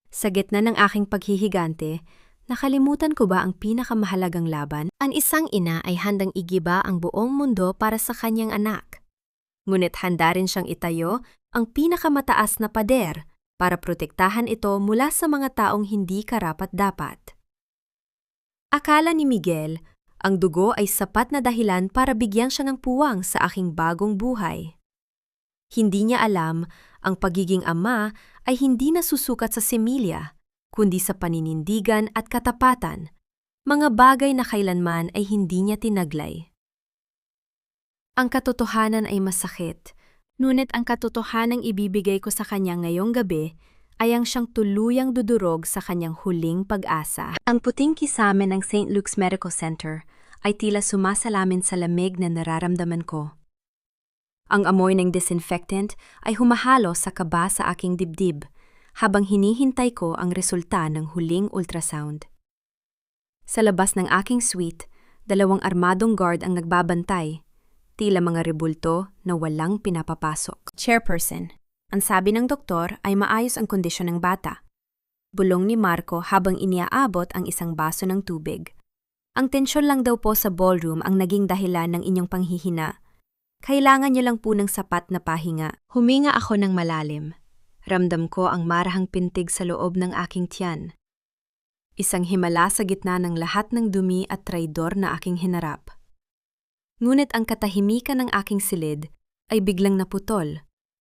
Sa gitna ng aking paghihigante, nakalimutan ko ba ang pinakamahalagang laban? Ang isang ina ay handang igiba ang buong mundo para sa kanyang anak. Ngunit handa rin siyang itayo ang pinakamataas na pader para protektahan ito mula sa mga taong hindi karapat-dapat. Akala ni Miguel, ang dugo ay sapat na dahilan para bigyan siya ng puwang sa aking bagong buhay. Hindi niya alam, ang pagiging ama ay hindi nasusukat sa similya, kundi sa paninindigan at katapatan, mga bagay na kailanman ay hindi niya tinaglay. Ang katotohanan ay masakit, ngunit ang katotohanang ibibigay ko sa kanya ngayong gabi ay ang siyang tuluyang dudurog sa kanyang huling pag-asa. Ang puting kisame ng St. Luke's Medical Center ay tila sumasalamin sa lamig na nararamdaman ko. Ang amoy ng disinfectant ay humahalo sa kaba sa aking dibdib habang hinihintay ko ang resulta ng huling ultrasound. Sa labas ng aking suite, 2 armadong guard ang nagbabantay, tila mga rebulto na walang pinapapasok. Chairperson, ang sabi ng doktor ay maayos ang kondisyon ng bata. Bulong ni Marco habang iniaabot ang isang baso ng tubig. Ang tensyon lang daw po sa ballroom ang naging dahilan ng inyong panghihina. Kailangan niyo lang po ng sapat na pahinga. Huminga ako ng malalim. Ramdam ko ang marahang pintig sa loob ng aking tiyan. Isang himala sa gitna ng lahat ng dumi at traidor na aking hinarap. Ngunit ang katahimikan ng aking silid ay biglang naputol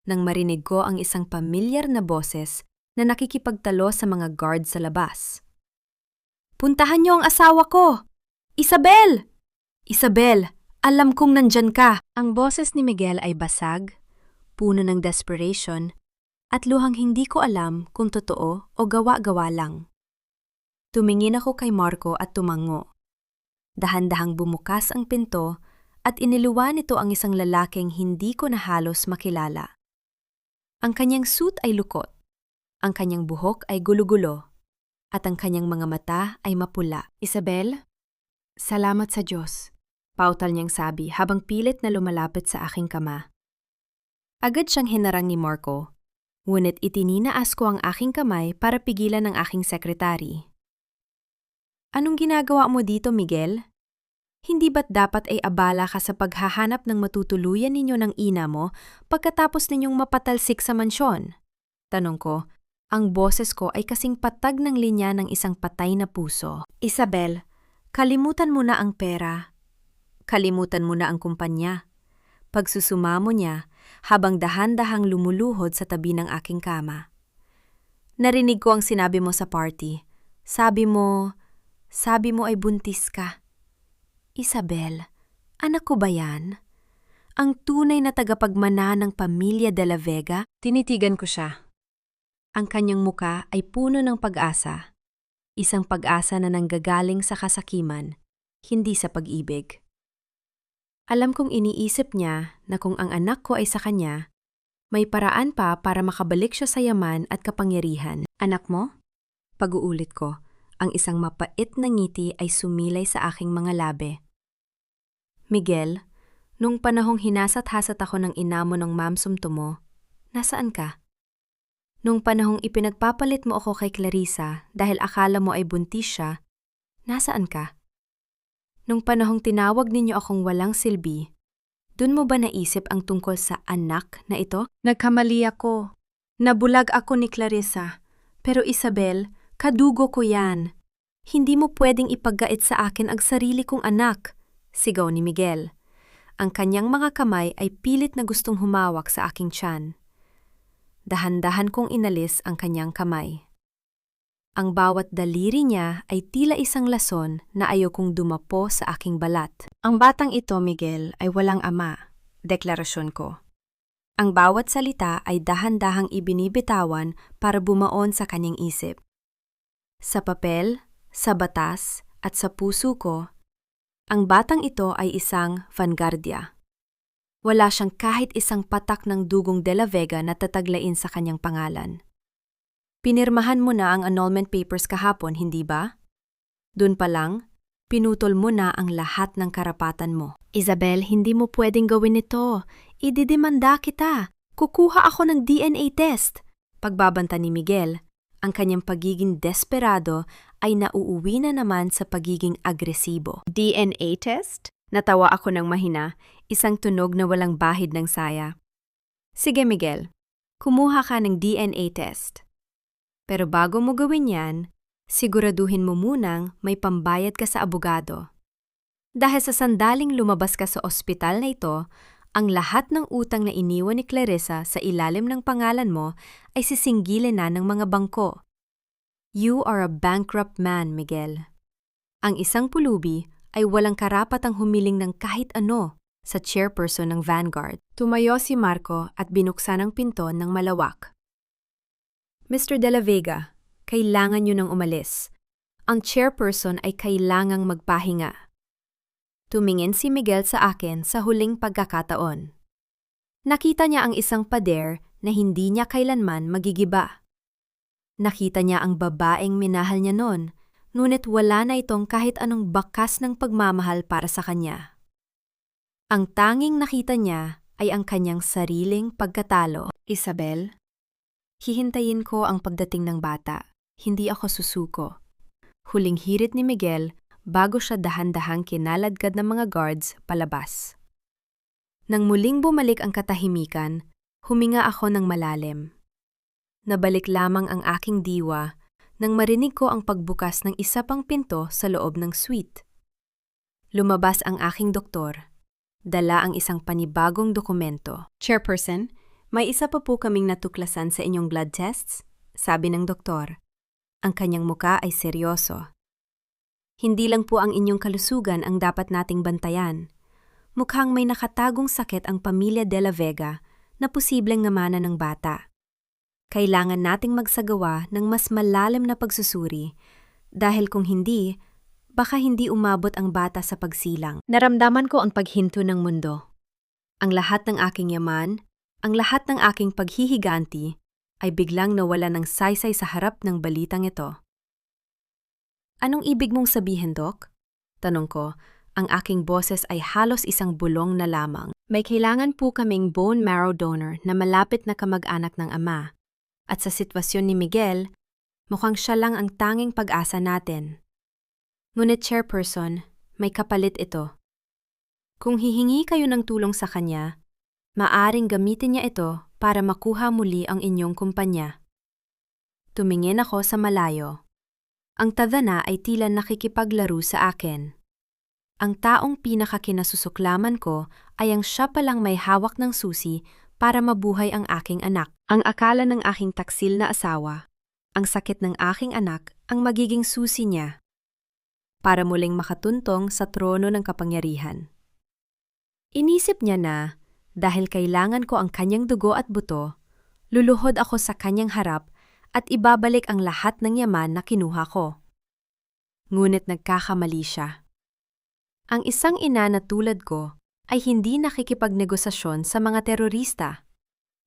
nang marinig ko ang isang pamilyar na boses na nakikipagtalo sa mga guard sa labas. Puntahan niyo ang asawa ko! Isabel! Isabel, alam kong nandyan ka. Ang boses ni Miguel ay basag, puno ng desperation, at luhang hindi ko alam kung totoo o gawa-gawa lang. Tumingin ako kay Marco at tumango. Dahan-dahang bumukas ang pinto at iniluwan nito ang isang lalaking hindi ko na halos makilala. Ang kanyang suit ay lukot, ang kanyang buhok ay gulo-gulo, at ang kanyang mga mata ay mapula. Isabel? Salamat sa Diyos, pautal niyang sabi habang pilit na lumalapit sa aking kama. Agad siyang hinarang ni Marco, ngunit itininaas ko ang aking kamay para pigilan ang aking sekretary. Anong ginagawa mo dito, Miguel? Hindi ba't dapat ay abala ka sa paghahanap ng matutuluyan ninyo ng ina mo pagkatapos ninyong mapatalsik sa mansyon? Tanong ko, ang boses ko ay kasing patag ng linya ng isang patay na puso. Isabel, kalimutan mo na ang pera. Kalimutan mo na ang kumpanya. Pagsusumamo niya habang dahan-dahang lumuluhod sa tabi ng aking kama. Narinig ko ang sinabi mo sa party. Sabi mo ay buntis ka. Isabel, anak ko ba yan? Ang tunay na tagapagmana ng pamilya de la Vega? Tinitigan ko siya. Ang kanyang muka ay puno ng pag-asa. Isang pag-asa na nanggagaling sa kasakiman, hindi sa pag-ibig. Alam kong iniisip niya na kung ang anak ko ay sa kanya, may paraan pa para makabalik siya sa yaman at kapangyarihan. Anak mo? Pag-uulit ko, ang isang mapait na ngiti ay sumilay sa aking mga labi. Miguel, nung panahong hinasat-hasat ako ng ina mo ng mamsumto mo, nasaan ka? Nung panahong ipinagpapalit mo ako kay Clarissa dahil akala mo ay buntis siya, nasaan ka? Nung panahong tinawag ninyo akong walang silbi, dun mo ba naisip ang tungkol sa anak na ito? Nagkamali ako. Nabulag ako ni Clarissa. Pero Isabel, kadugo ko yan. Hindi mo pwedeng ipagkait sa akin ang sarili kong anak, sigaw ni Miguel. Ang kanyang mga kamay ay pilit na gustong humawak sa aking tiyan. Dahan-dahan kong inalis ang kanyang kamay. Ang bawat daliri niya ay tila isang lason na ayokong dumapo sa aking balat. Ang batang ito, Miguel, ay walang ama, deklarasyon ko. Ang bawat salita ay dahan-dahang ibinibitawan para bumaon sa kanyang isip. Sa papel, sa batas, at sa puso ko, ang batang ito ay isang vanguardia. Wala siyang kahit isang patak ng dugong De La Vega na tataglain sa kanyang pangalan. Pinirmahan mo na ang annulment papers kahapon, hindi ba? Doon pa lang, pinutol mo na ang lahat ng karapatan mo. Isabel, hindi mo pwedeng gawin ito. Ididemanda kita. Kukuha ako ng DNA test. Pagbabanta ni Miguel, ang kanyang pagiging desperado ay nauuwi na naman sa pagiging agresibo. DNA test? Natawa ako ng mahina, isang tunog na walang bahid ng saya. Sige Miguel, kumuha ka ng DNA test. Pero bago mo gawin yan, siguraduhin mo munang may pambayad ka sa abogado. Dahil sa sandaling lumabas ka sa ospital na ito, ang lahat ng utang na iniwan ni Clarissa sa ilalim ng pangalan mo ay sisinggilin na ng mga bangko. You are a bankrupt man, Miguel. Ang isang pulubi ay walang karapatang humiling ng kahit ano sa chairperson ng Vanguard. Tumayo si Marco at binuksan ang pinto ng malawak. Mr. De La Vega, kailangan niyo nang umalis. Ang chairperson ay kailangang magpahinga. Tumingin si Miguel sa akin sa huling pagkakataon. Nakita niya ang isang pader na hindi niya kailanman magigiba. Nakita niya ang babaeng minahal niya noon, ngunit wala na itong kahit anong bakas ng pagmamahal para sa kanya. Ang tanging nakita niya ay ang kanyang sariling pagkatalo. Isabel, hihintayin ko ang pagdating ng bata, hindi ako susuko. Huling hirit ni Miguel bago siya dahan-dahang kinaladkad ng mga guards palabas. Nang muling bumalik ang katahimikan, huminga ako ng malalim. Nabalik lamang ang aking diwa nang marinig ko ang pagbukas ng isa pang pinto sa loob ng suite. Lumabas ang aking doktor. Dala ang isang panibagong dokumento. Chairperson, may isa pa po kaming natuklasan sa inyong blood tests, sabi ng doktor. Ang kanyang muka ay seryoso. Hindi lang po ang inyong kalusugan ang dapat nating bantayan. Mukhang may nakatagong sakit ang pamilya De La Vega na posibleng ngamana ng bata. Kailangan nating magsagawa ng mas malalim na pagsusuri dahil kung hindi, baka hindi umabot ang bata sa pagsilang. Naramdaman ko ang paghinto ng mundo. Ang lahat ng aking yaman, ang lahat ng aking paghihiganti ay biglang nawala ng saysay sa harap ng balitang ito. Anong ibig mong sabihin, Doc? Tanong ko, ang aking boses ay halos isang bulong na lamang. May kailangan po kaming bone marrow donor na malapit na kamag-anak ng ama. At sa sitwasyon ni Miguel, mukhang siya lang ang tanging pag-asa natin. Ngunit chairperson, may kapalit ito. Kung hihingi kayo ng tulong sa kanya, maaring gamitin niya ito para makuha muli ang inyong kumpanya. Tumingin ako sa malayo. Ang tadhana ay tila nakikipaglaro sa akin. Ang taong pinakakinasusuklaman ko ay ang siya palang may hawak ng susi para mabuhay ang aking anak. Ang akala ng aking taksil na asawa, ang sakit ng aking anak ang magiging susi niya para muling makatuntong sa trono ng kapangyarihan. Inisip niya na, dahil kailangan ko ang kanyang dugo at buto, luluhod ako sa kanyang harap at ibabalik ang lahat ng yaman na kinuha ko. Ngunit nagkakamali siya. Ang isang ina na tulad ko ay hindi nakikipagnegosasyon sa mga terorista,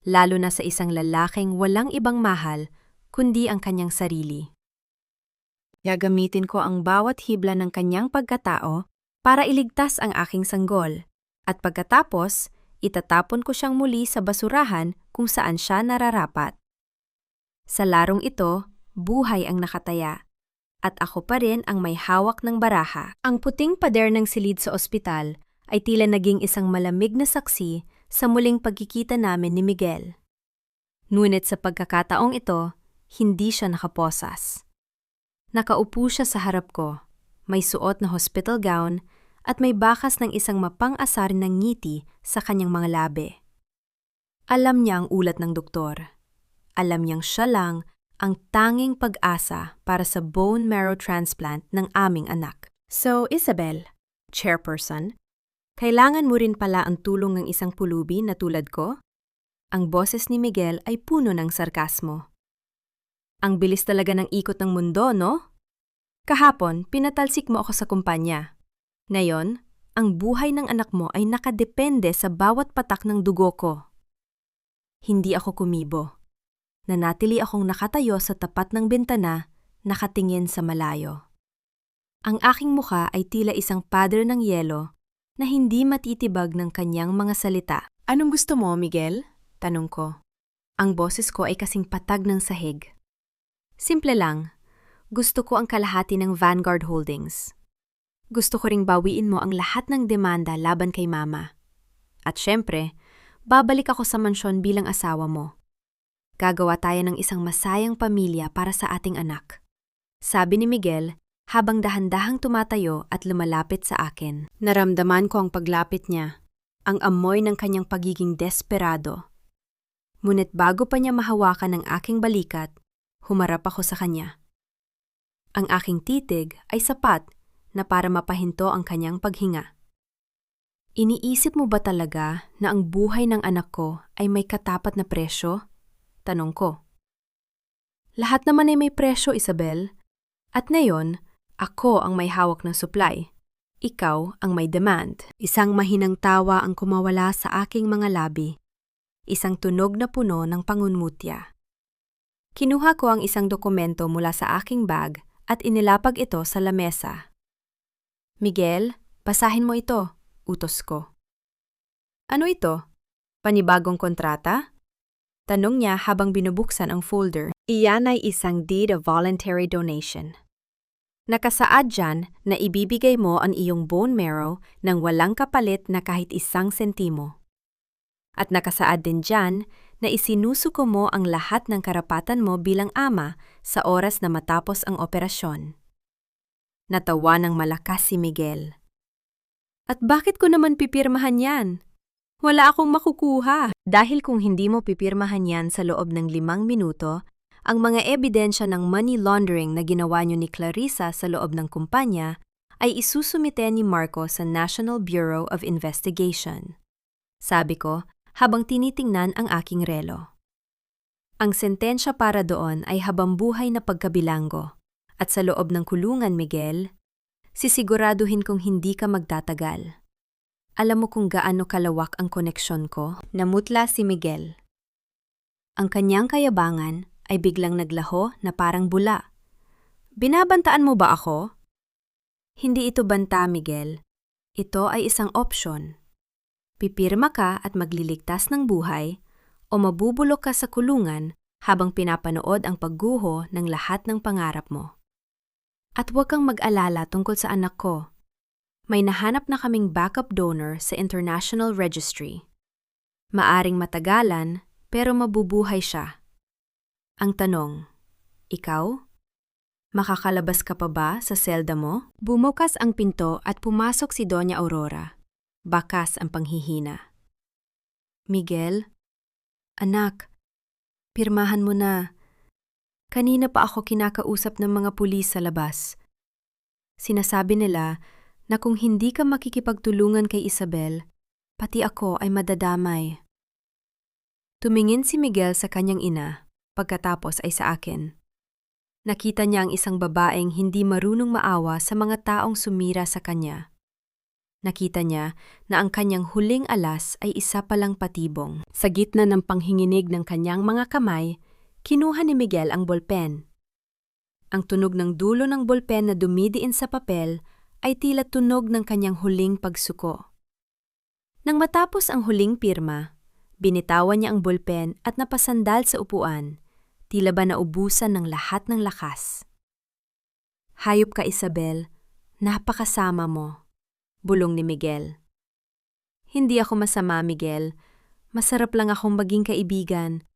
lalo na sa isang lalaking walang ibang mahal kundi ang kanyang sarili. Gagamitin ko ang bawat hibla ng kanyang pagkatao para iligtas ang aking sanggol, at pagkatapos, itatapon ko siyang muli sa basurahan kung saan siya nararapat. Sa larong ito, buhay ang nakataya, at ako pa rin ang may hawak ng baraha. Ang puting pader ng silid sa ospital ay tila naging isang malamig na saksi sa muling pagkikita namin ni Miguel. Ngunit sa pagkakataong ito, hindi siya nakaposas. Nakaupo siya sa harap ko, may suot na hospital gown at may bakas ng isang mapang-asar ng ngiti sa kanyang mga labi. Alam niya ang ulat ng doktor. Alam niyang siya lang ang tanging pag-asa para sa bone marrow transplant ng aming anak. So, Isabel, chairperson, kailangan mo rin pala ang tulong ng isang pulubi na tulad ko? Ang boses ni Miguel ay puno ng sarkasmo. Ang bilis talaga ng ikot ng mundo, no? Kahapon, pinatalsik mo ako sa kumpanya. Ngayon, ang buhay ng anak mo ay nakadepende sa bawat patak ng dugo ko. Hindi ako kumibo. Nanatili akong nakatayo sa tapat ng bintana, nakatingin sa malayo. Ang aking mukha ay tila isang pader ng yelo na hindi matitibag ng kanyang mga salita. Anong gusto mo, Miguel? Tanong ko. Ang boses ko ay kasing patag ng sahig. Simple lang, gusto ko ang kalahati ng Vanguard Holdings. Gusto ko ring bawiin mo ang lahat ng demanda laban kay Mama. At syempre, babalik ako sa mansyon bilang asawa mo. Gagawa tayo ng isang masayang pamilya para sa ating anak. Sabi ni Miguel habang dahan-dahang tumatayo at lumalapit sa akin. Naramdaman ko ang paglapit niya, ang amoy ng kanyang pagiging desperado. Ngunit bago pa niya mahawakan ang aking balikat, humarap ako sa kanya. Ang aking titig ay sapat na para mapahinto ang kanyang paghinga. Iniisip mo ba talaga na ang buhay ng anak ko ay may katapat na presyo? Tanong ko. Lahat naman ay may presyo, Isabel. At ngayon, ako ang may hawak ng supply. Ikaw ang may demand. Isang mahinang tawa ang kumawala sa aking mga labi. Isang tunog na puno ng pangunmutya. Kinuha ko ang isang dokumento mula sa aking bag at inilapag ito sa lamesa. Miguel, basahin mo ito, utos ko. Ano ito? Panibagong kontrata? Tanong niya habang binubuksan ang folder. Iyan ay isang deed of voluntary donation. Nakasaad dyan na ibibigay mo ang iyong bone marrow nang walang kapalit na kahit 1 sentimo. At nakasaad din dyan na isinusuko mo ang lahat ng karapatan mo bilang ama sa oras na matapos ang operasyon. Natawa ng malakas si Miguel. At bakit ko naman pipirmahan yan? Wala akong makukuha. Dahil kung hindi mo pipirmahan yan sa loob ng 5 minuto, ang mga ebidensya ng money laundering na ginawa niyo ni Clarissa sa loob ng kumpanya ay isusumite ni Marco sa National Bureau of Investigation. Sabi ko habang tinitingnan ang aking relo. Ang sentensya para doon ay habambuhay na pagkabilanggo. At sa loob ng kulungan, Miguel, sisiguraduhin kong hindi ka magtatagal. Alam mo kung gaano kalawak ang koneksyon ko? Namutla si Miguel. Ang kanyang kayabangan ay biglang naglaho na parang bula. Binabantaan mo ba ako? Hindi ito banta, Miguel. Ito ay isang opsyon. Pipirma ka at magliligtas ng buhay o mabubulok ka sa kulungan habang pinapanood ang pagguho ng lahat ng pangarap mo. At huwag kang mag-alala tungkol sa anak ko. May nahanap na kaming backup donor sa International Registry. Maaring matagalan pero mabubuhay siya. Ang tanong, ikaw? Makakalabas ka pa ba sa selda mo? Bumukas ang pinto at pumasok si Doña Aurora. Bakas ang panghihina. Miguel, anak, pirmahan mo na. Kanina pa ako kinakausap ng mga pulis sa labas. Sinasabi nila na kung hindi ka makikipagtulungan kay Isabel, pati ako ay madadamay. Tumingin si Miguel sa kanyang ina, pagkatapos ay sa akin. Nakita niya ang isang babaeng hindi marunong maawa sa mga taong sumira sa kanya. Nakita niya na ang kanyang huling alas ay isa palang patibong. Sa gitna ng panghinginig ng kanyang mga kamay, kinuha ni Miguel ang bolpen. Ang tunog ng dulo ng bolpen na dumidiin sa papel ay tila tunog ng kanyang huling pagsuko. Nang matapos ang huling pirma, binitawan niya ang bulpen at napasandal sa upuan, tila ba naubusan ng lahat ng lakas. "Hayop ka, Isabel. Napakasama mo," bulong ni Miguel. "Hindi ako masama, Miguel. Masarap lang akong maging kaibigan,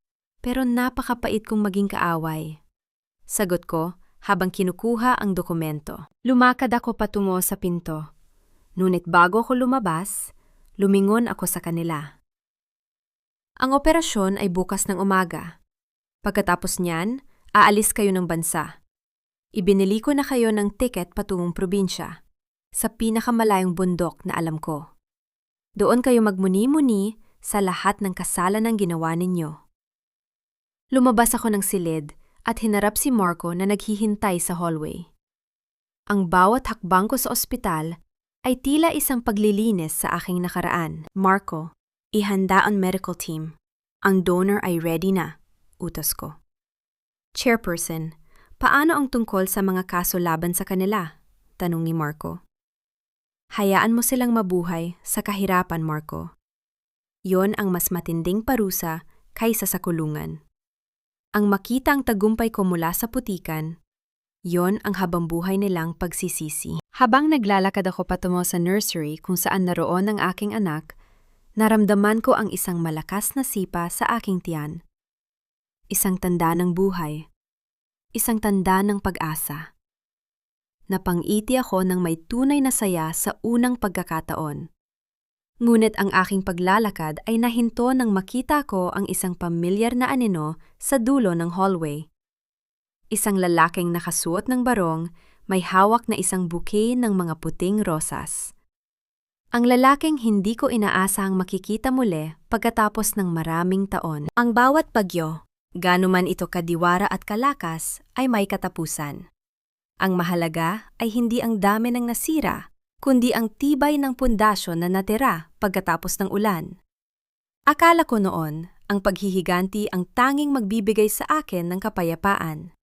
pero napakapait kong maging kaaway," sagot ko habang kinukuha ang dokumento. Lumakad ako patungo sa pinto. Ngunit bago ako lumabas, lumingon ako sa kanila. "Ang operasyon ay bukas ng umaga. Pagkatapos niyan, aalis kayo ng bansa. Ibinili ko na kayo ng tiket patungong probinsya, sa pinakamalayong bundok na alam ko. Doon kayo magmuni-muni sa lahat ng kasalanang ginawa ninyo." Lumabas ako ng silid at hinarap si Marco na naghihintay sa hallway. Ang bawat hakbang ko sa ospital ay tila isang paglilinis sa aking nakaraan. "Marco, ihanda ang medical team. Ang donor ay ready na," utos ko. "Chairperson, paano ang tungkol sa mga kaso laban sa kanila?" tanong ni Marco. "Hayaan mo silang mabuhay sa kahirapan, Marco. Yon ang mas matinding parusa kaysa sa kulungan. Ang makita ang tagumpay ko mula sa putikan, yon ang habambuhay nilang pagsisisi." Habang naglalakad ako patungo sa nursery kung saan naroon ang aking anak, naramdaman ko ang isang malakas na sipa sa aking tiyan. Isang tanda ng buhay. Isang tanda ng pag-asa. Napangiti ako ng may tunay na saya sa unang pagkakataon. Ngunit ang aking paglalakad ay nahinto nang makita ko ang isang pamilyar na anino sa dulo ng hallway. Isang lalaking nakasuot ng barong, may hawak na isang bouquet ng mga puting rosas. Ang lalaking hindi ko inaasahang makikita muli pagkatapos ng maraming taon. Ang bawat bagyo, gaano man ito kadiwara at kalakas, ay may katapusan. Ang mahalaga ay hindi ang dami ng nasira, kundi ang tibay ng pundasyon na natira pagkatapos ng ulan. Akala ko noon, ang paghihiganti ang tanging magbibigay sa akin ng kapayapaan.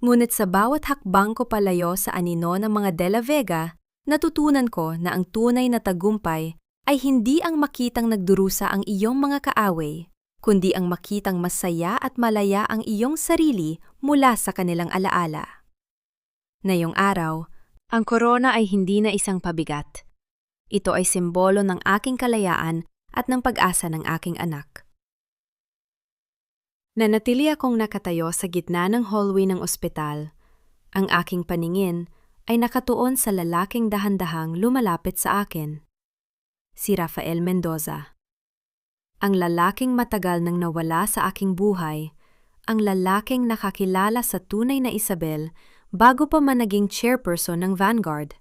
Ngunit sa bawat hakbang ko palayo sa anino ng mga De La Vega, natutunan ko na ang tunay na tagumpay ay hindi ang makitang nagdurusa ang iyong mga kaaway, kundi ang makitang masaya at malaya ang iyong sarili mula sa kanilang alaala. Ngayong araw, ang korona ay hindi na isang pabigat. Ito ay simbolo ng aking kalayaan at ng pag-asa ng aking anak. Nanatili akong nakatayo sa gitna ng hallway ng ospital. Ang aking paningin ay nakatuon sa lalaking dahan-dahang lumalapit sa akin. Si Rafael Mendoza. Ang lalaking matagal nang nawala sa aking buhay, ang lalaking nakakilala sa tunay na Isabel bago pa man naging chairperson ng Vanguard.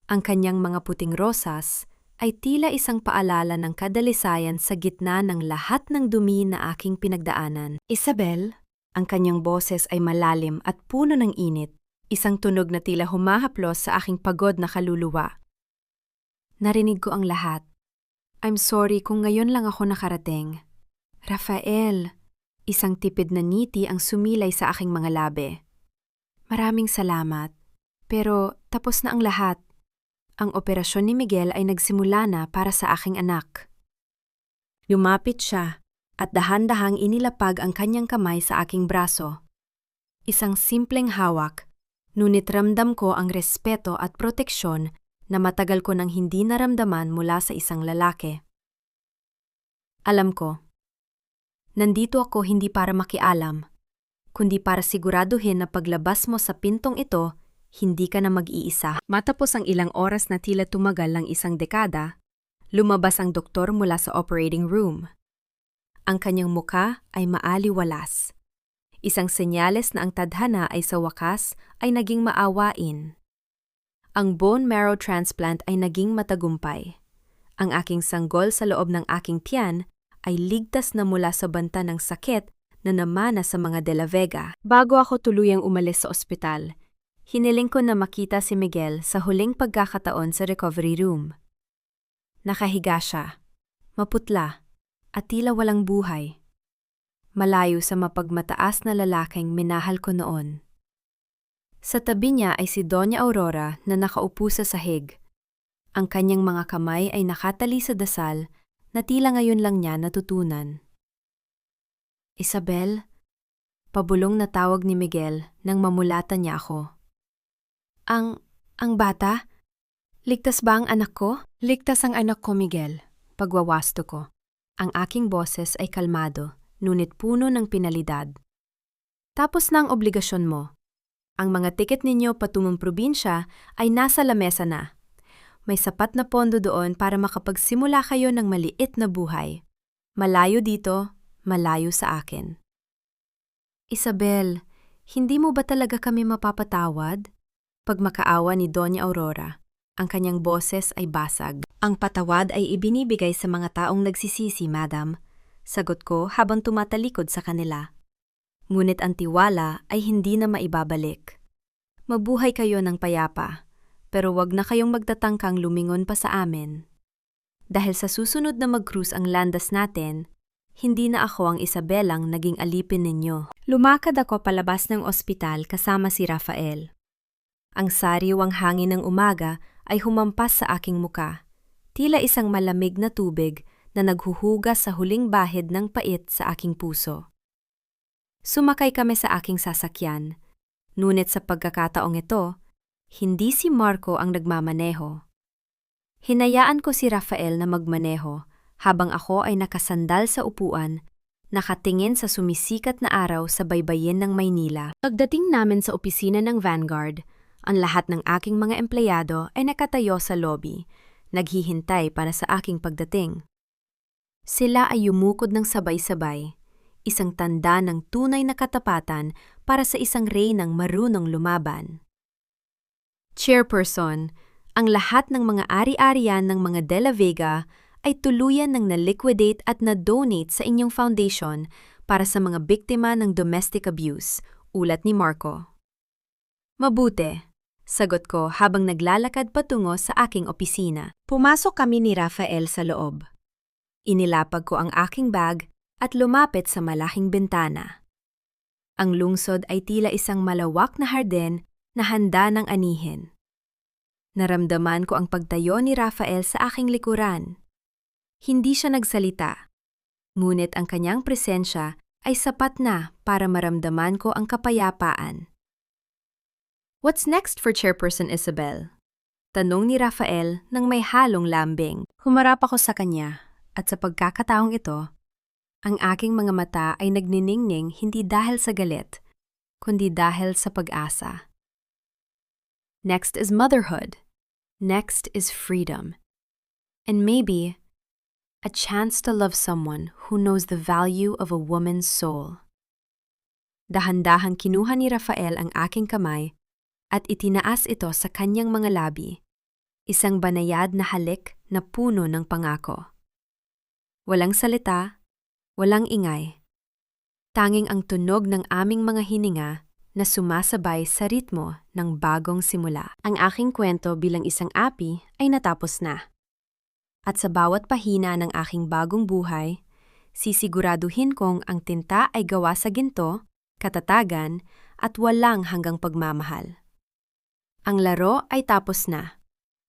Ang kanyang mga puting rosas ay tila isang paalala ng kadalisayan sa gitna ng lahat ng dumi na aking pinagdaanan. "Isabel," ang kanyang boses ay malalim at puno ng init, isang tunog na tila humahaplos sa aking pagod na kaluluwa. Narinig ko ang lahat. "I'm sorry kung ngayon lang ako nakarating." "Rafael," isang tipid na ngiti ang sumilay sa aking mga labi. "Maraming salamat, pero tapos na ang lahat. Ang operasyon ni Miguel ay nagsimula na para sa aking anak." Lumapit siya at dahan-dahang inilapag ang kanyang kamay sa aking braso. Isang simpleng hawak, ngunit ramdam ko ang respeto at proteksyon na matagal ko nang hindi naramdaman mula sa isang lalaki. Alam ko, nandito ako hindi para makialam, kundi para siguraduhin na paglabas mo sa pintong ito, hindi ka na mag-iisa. Matapos ang ilang oras na tila tumagal ng isang dekada, lumabas ang doktor mula sa operating room. Ang kanyang muka ay maaliwalas. Isang senyales na ang tadhana ay sa wakas ay naging maawain. Ang bone marrow transplant ay naging matagumpay. Ang aking sanggol sa loob ng aking tiyan ay ligtas na mula sa banta ng sakit na namana sa mga De La Vega. Bago ako tuluyang umalis sa ospital, hiniling ko na makita si Miguel sa huling pagkakataon sa recovery room. Nakahiga siya, maputla, at tila walang buhay. Malayo sa mapagmataas na lalaking minahal ko noon. Sa tabi niya ay si Doña Aurora na nakaupo sa sahig. Ang kanyang mga kamay ay nakatali sa dasal na tila ngayon lang niya natutunan. Isabel, pabulong na tawag ni Miguel nang mamulatan niya ako. Ang bata? Ligtas ba ang anak ko? Ligtas ang anak ko, Miguel. Pagwawasto ko. Ang aking boses ay kalmado, ngunit puno ng pinalidad. Tapos na ang obligasyon mo. Ang mga tiket ninyo patungong probinsya ay nasa lamesa na. May sapat na pondo doon para makapagsimula kayo ng maliit na buhay. Malayo dito, malayo sa akin. Isabel, hindi mo ba talaga kami mapapatawad? Pagmakaawa ni Doña Aurora, ang kanyang boses ay basag. Ang patawad ay ibinibigay sa mga taong nagsisisi, madam. Sagot ko habang tumatalikod sa kanila. Ngunit ang tiwala ay hindi na maibabalik. Mabuhay kayo ng payapa. Pero wag na kayong magtatangkang lumingon pa sa amin. Dahil sa susunod na mag-cruise ang landas natin, hindi na ako ang Isabelang naging alipin ninyo. Lumakad ako palabas ng ospital kasama si Rafael. Ang sariwang hangin ng umaga ay humampas sa aking muka, tila isang malamig na tubig na naghuhugas sa huling bahid ng pait sa aking puso. Sumakay kami sa aking sasakyan, ngunit sa pagkakataong ito, hindi si Marco ang nagmamaneho. Hinayaan ko si Rafael na magmaneho habang ako ay nakasandal sa upuan, nakatingin sa sumisikat na araw sa baybayin ng Maynila. Pagdating namin sa opisina ng Vanguard, ang lahat ng aking mga empleyado ay nakatayo sa lobby, naghihintay para sa aking pagdating. Sila ay yumukod ng sabay-sabay, isang tanda ng tunay na katapatan para sa isang reynang marunong lumaban. Chairperson, ang lahat ng mga ari-arian ng mga De La Vega ay tuluyan ng na-liquidate at na-donate sa inyong foundation para sa mga biktima ng domestic abuse, ulat ni Marco. Mabuti, sagot ko habang naglalakad patungo sa aking opisina. Pumasok kami ni Rafael sa loob. Inilapag ko ang aking bag at lumapit sa malaking bintana. Ang lungsod ay tila isang malawak na hardin na handa ng anihin. Naramdaman ko ang pagtayo ni Rafael sa aking likuran. Hindi siya nagsalita, ngunit ang kanyang presensya ay sapat na para maramdaman ko ang kapayapaan. What's next for Chairperson Isabel? Tanong ni Rafael nang may halong lambing. Humarap ako sa kanya at sa pagkakataong ito, ang aking mga mata ay nagniningning hindi dahil sa galit, kundi dahil sa pag-asa. Next is motherhood. Next is freedom. And maybe, a chance to love someone who knows the value of a woman's soul. Dahan-dahang kinuha ni Rafael ang aking kamay at itinaas ito sa kanyang mga labi, isang banayad na halik na puno ng pangako. Walang salita, walang ingay. Tanging ang tunog ng aming mga hininga na sumasabay sa ritmo ng bagong simula. Ang aking kwento bilang isang api ay natapos na. At sa bawat pahina ng aking bagong buhay, sisiguraduhin kong ang tinta ay gawa sa ginto, katatagan, at walang hanggang pagmamahal. Ang laro ay tapos na,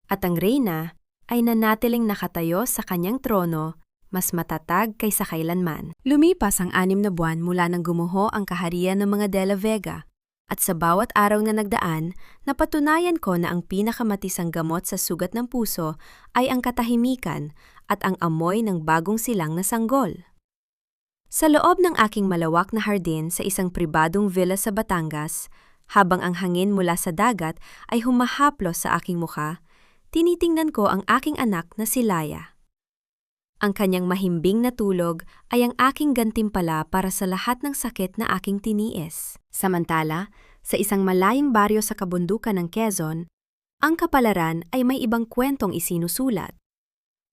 at ang reyna ay nanatiling nakatayo sa kanyang trono, mas matatag kaysa kailanman. Lumipas ang 6 na buwan mula nang gumuho ang kaharian ng mga De La Vega, at sa bawat araw na nagdaan, napatunayan ko na ang pinakamatisang gamot sa sugat ng puso ay ang katahimikan at ang amoy ng bagong silang na sanggol. Sa loob ng aking malawak na hardin sa isang pribadong villa sa Batangas, habang ang hangin mula sa dagat ay humahaplos sa aking mukha, tinitingnan ko ang aking anak na si Laya. Ang kanyang mahimbing na tulog ay ang aking gantimpala para sa lahat ng sakit na aking tiniis. Samantala, sa isang malayong baryo sa kabundukan ng Quezon, ang kapalaran ay may ibang kwentong isinusulat.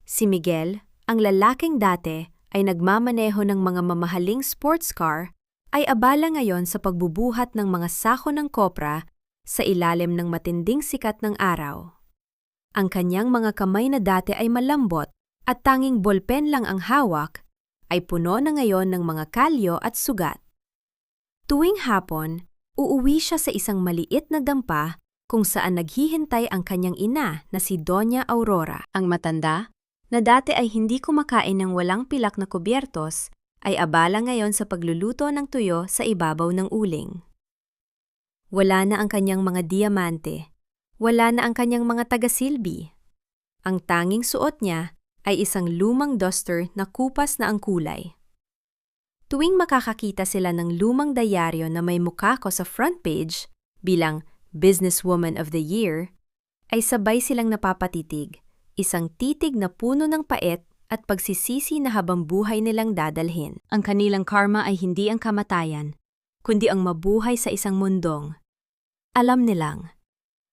Si Miguel, ang lalaking dati ay nagmamaneho ng mga mamahaling sports car, ay abala ngayon sa pagbubuhat ng mga sako ng kopra sa ilalim ng matinding sikat ng araw. Ang kanyang mga kamay na dati ay malambot at tanging bolpen lang ang hawak, ay puno na ngayon ng mga kalyo at sugat. Tuwing hapon, Uuwi siya sa isang maliit na dampa kung saan naghihintay ang kanyang ina na si Doña Aurora. Ang matanda, na dati ay hindi kumakain ng walang pilak na kubyertos, ay abala ngayon sa pagluluto ng tuyo sa ibabaw ng uling. Wala na ang kanyang mga diamante, wala na ang kanyang mga tagasilbi. Ang tanging suot niya ay isang lumang duster na kupas na ang kulay. Tuwing makakakita sila ng lumang dayaryo na may mukha ko sa front page bilang Businesswoman of the Year, ay sabay silang napapatitig, isang titig na puno ng pait at pagsisisi na habang buhay nilang dadalhin. Ang kanilang karma ay hindi ang kamatayan, kundi ang mabuhay sa isang mundong. Alam nilang,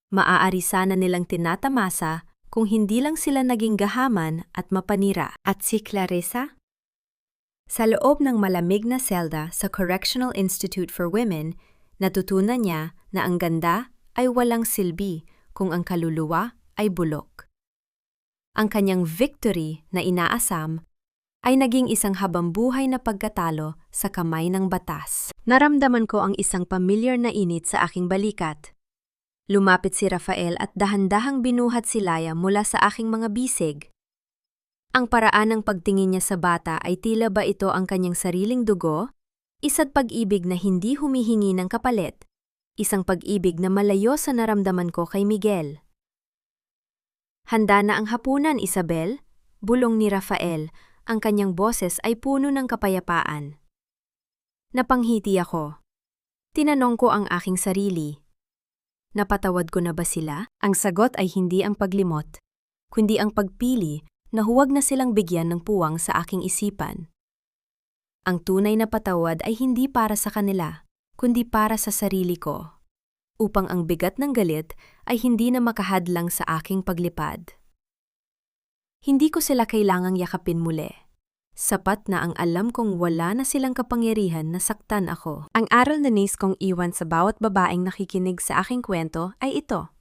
maaari sana nilang tinatamasa kung hindi lang sila naging gahaman at mapanira. At si Clarissa? Sa loob ng malamig na selda sa Correctional Institute for Women, natutunan niya na ang ganda ay walang silbi kung ang kaluluwa ay bulok. Ang kanyang victory na inaasam ay naging isang habambuhay na pagkatalo sa kamay ng batas. Naramdaman ko ang isang pamilyar na init sa aking balikat. Lumapit si Rafael at dahan-dahang binuhat si Laya mula sa aking mga bisig. Ang paraan ng pagtingin niya sa bata ay tila ba ito ang kanyang sariling dugo, isa't pag-ibig na hindi humihingi ng kapalit, isang pag-ibig na malayo sa naramdaman ko kay Miguel. Handa na ang hapunan, Isabel, bulong ni Rafael, ang kanyang boses ay puno ng kapayapaan. Napanghiti ako. Tinanong ko ang aking sarili. Napatawad ko na ba sila? Ang sagot ay hindi ang paglimot, kundi ang pagpili na huwag na silang bigyan ng puwang sa aking isipan. Ang tunay na patawad ay hindi para sa kanila, kundi para sa sarili ko, upang ang bigat ng galit ay hindi na makahadlang sa aking paglipad. Hindi ko sila kailangang yakapin muli. Sapat na ang alam kong wala na silang kapangyarihan na saktan ako. Ang aral na nais kong iwan sa bawat babaeng nakikinig sa aking kwento ay ito.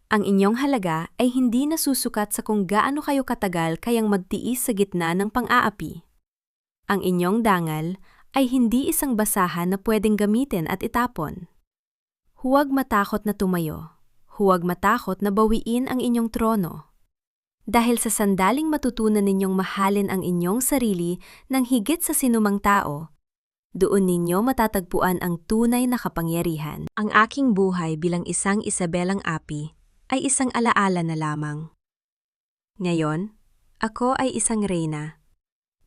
Ang inyong halaga ay hindi nasusukat sa kung gaano kayo katagal kayang magtiis sa gitna ng pang-aapi. Ang inyong dangal ay hindi isang basahan na pwedeng gamitin at itapon. Huwag matakot na tumayo. Huwag matakot na bawiin ang inyong trono. Dahil sa sandaling matutunan ninyong mahalin ang inyong sarili ng higit sa sinumang tao, doon ninyo matatagpuan ang tunay na kapangyarihan. Ang aking buhay bilang isang Isabelang Api ay isang alaala na lamang. Ngayon, ako ay isang reyna,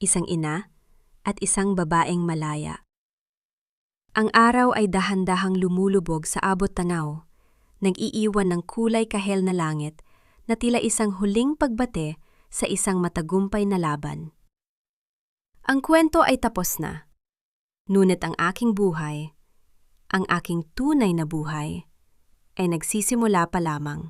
isang ina, at isang babaeng malaya. Ang araw ay dahan-dahang lumulubog sa abot tanaw, nag-iiwan ng kulay kahel na langit na tila isang huling pagbate sa isang matagumpay na laban. Ang kwento ay tapos na, ngunit ang aking buhay, ang aking tunay na buhay, ay nagsisimula pa lamang.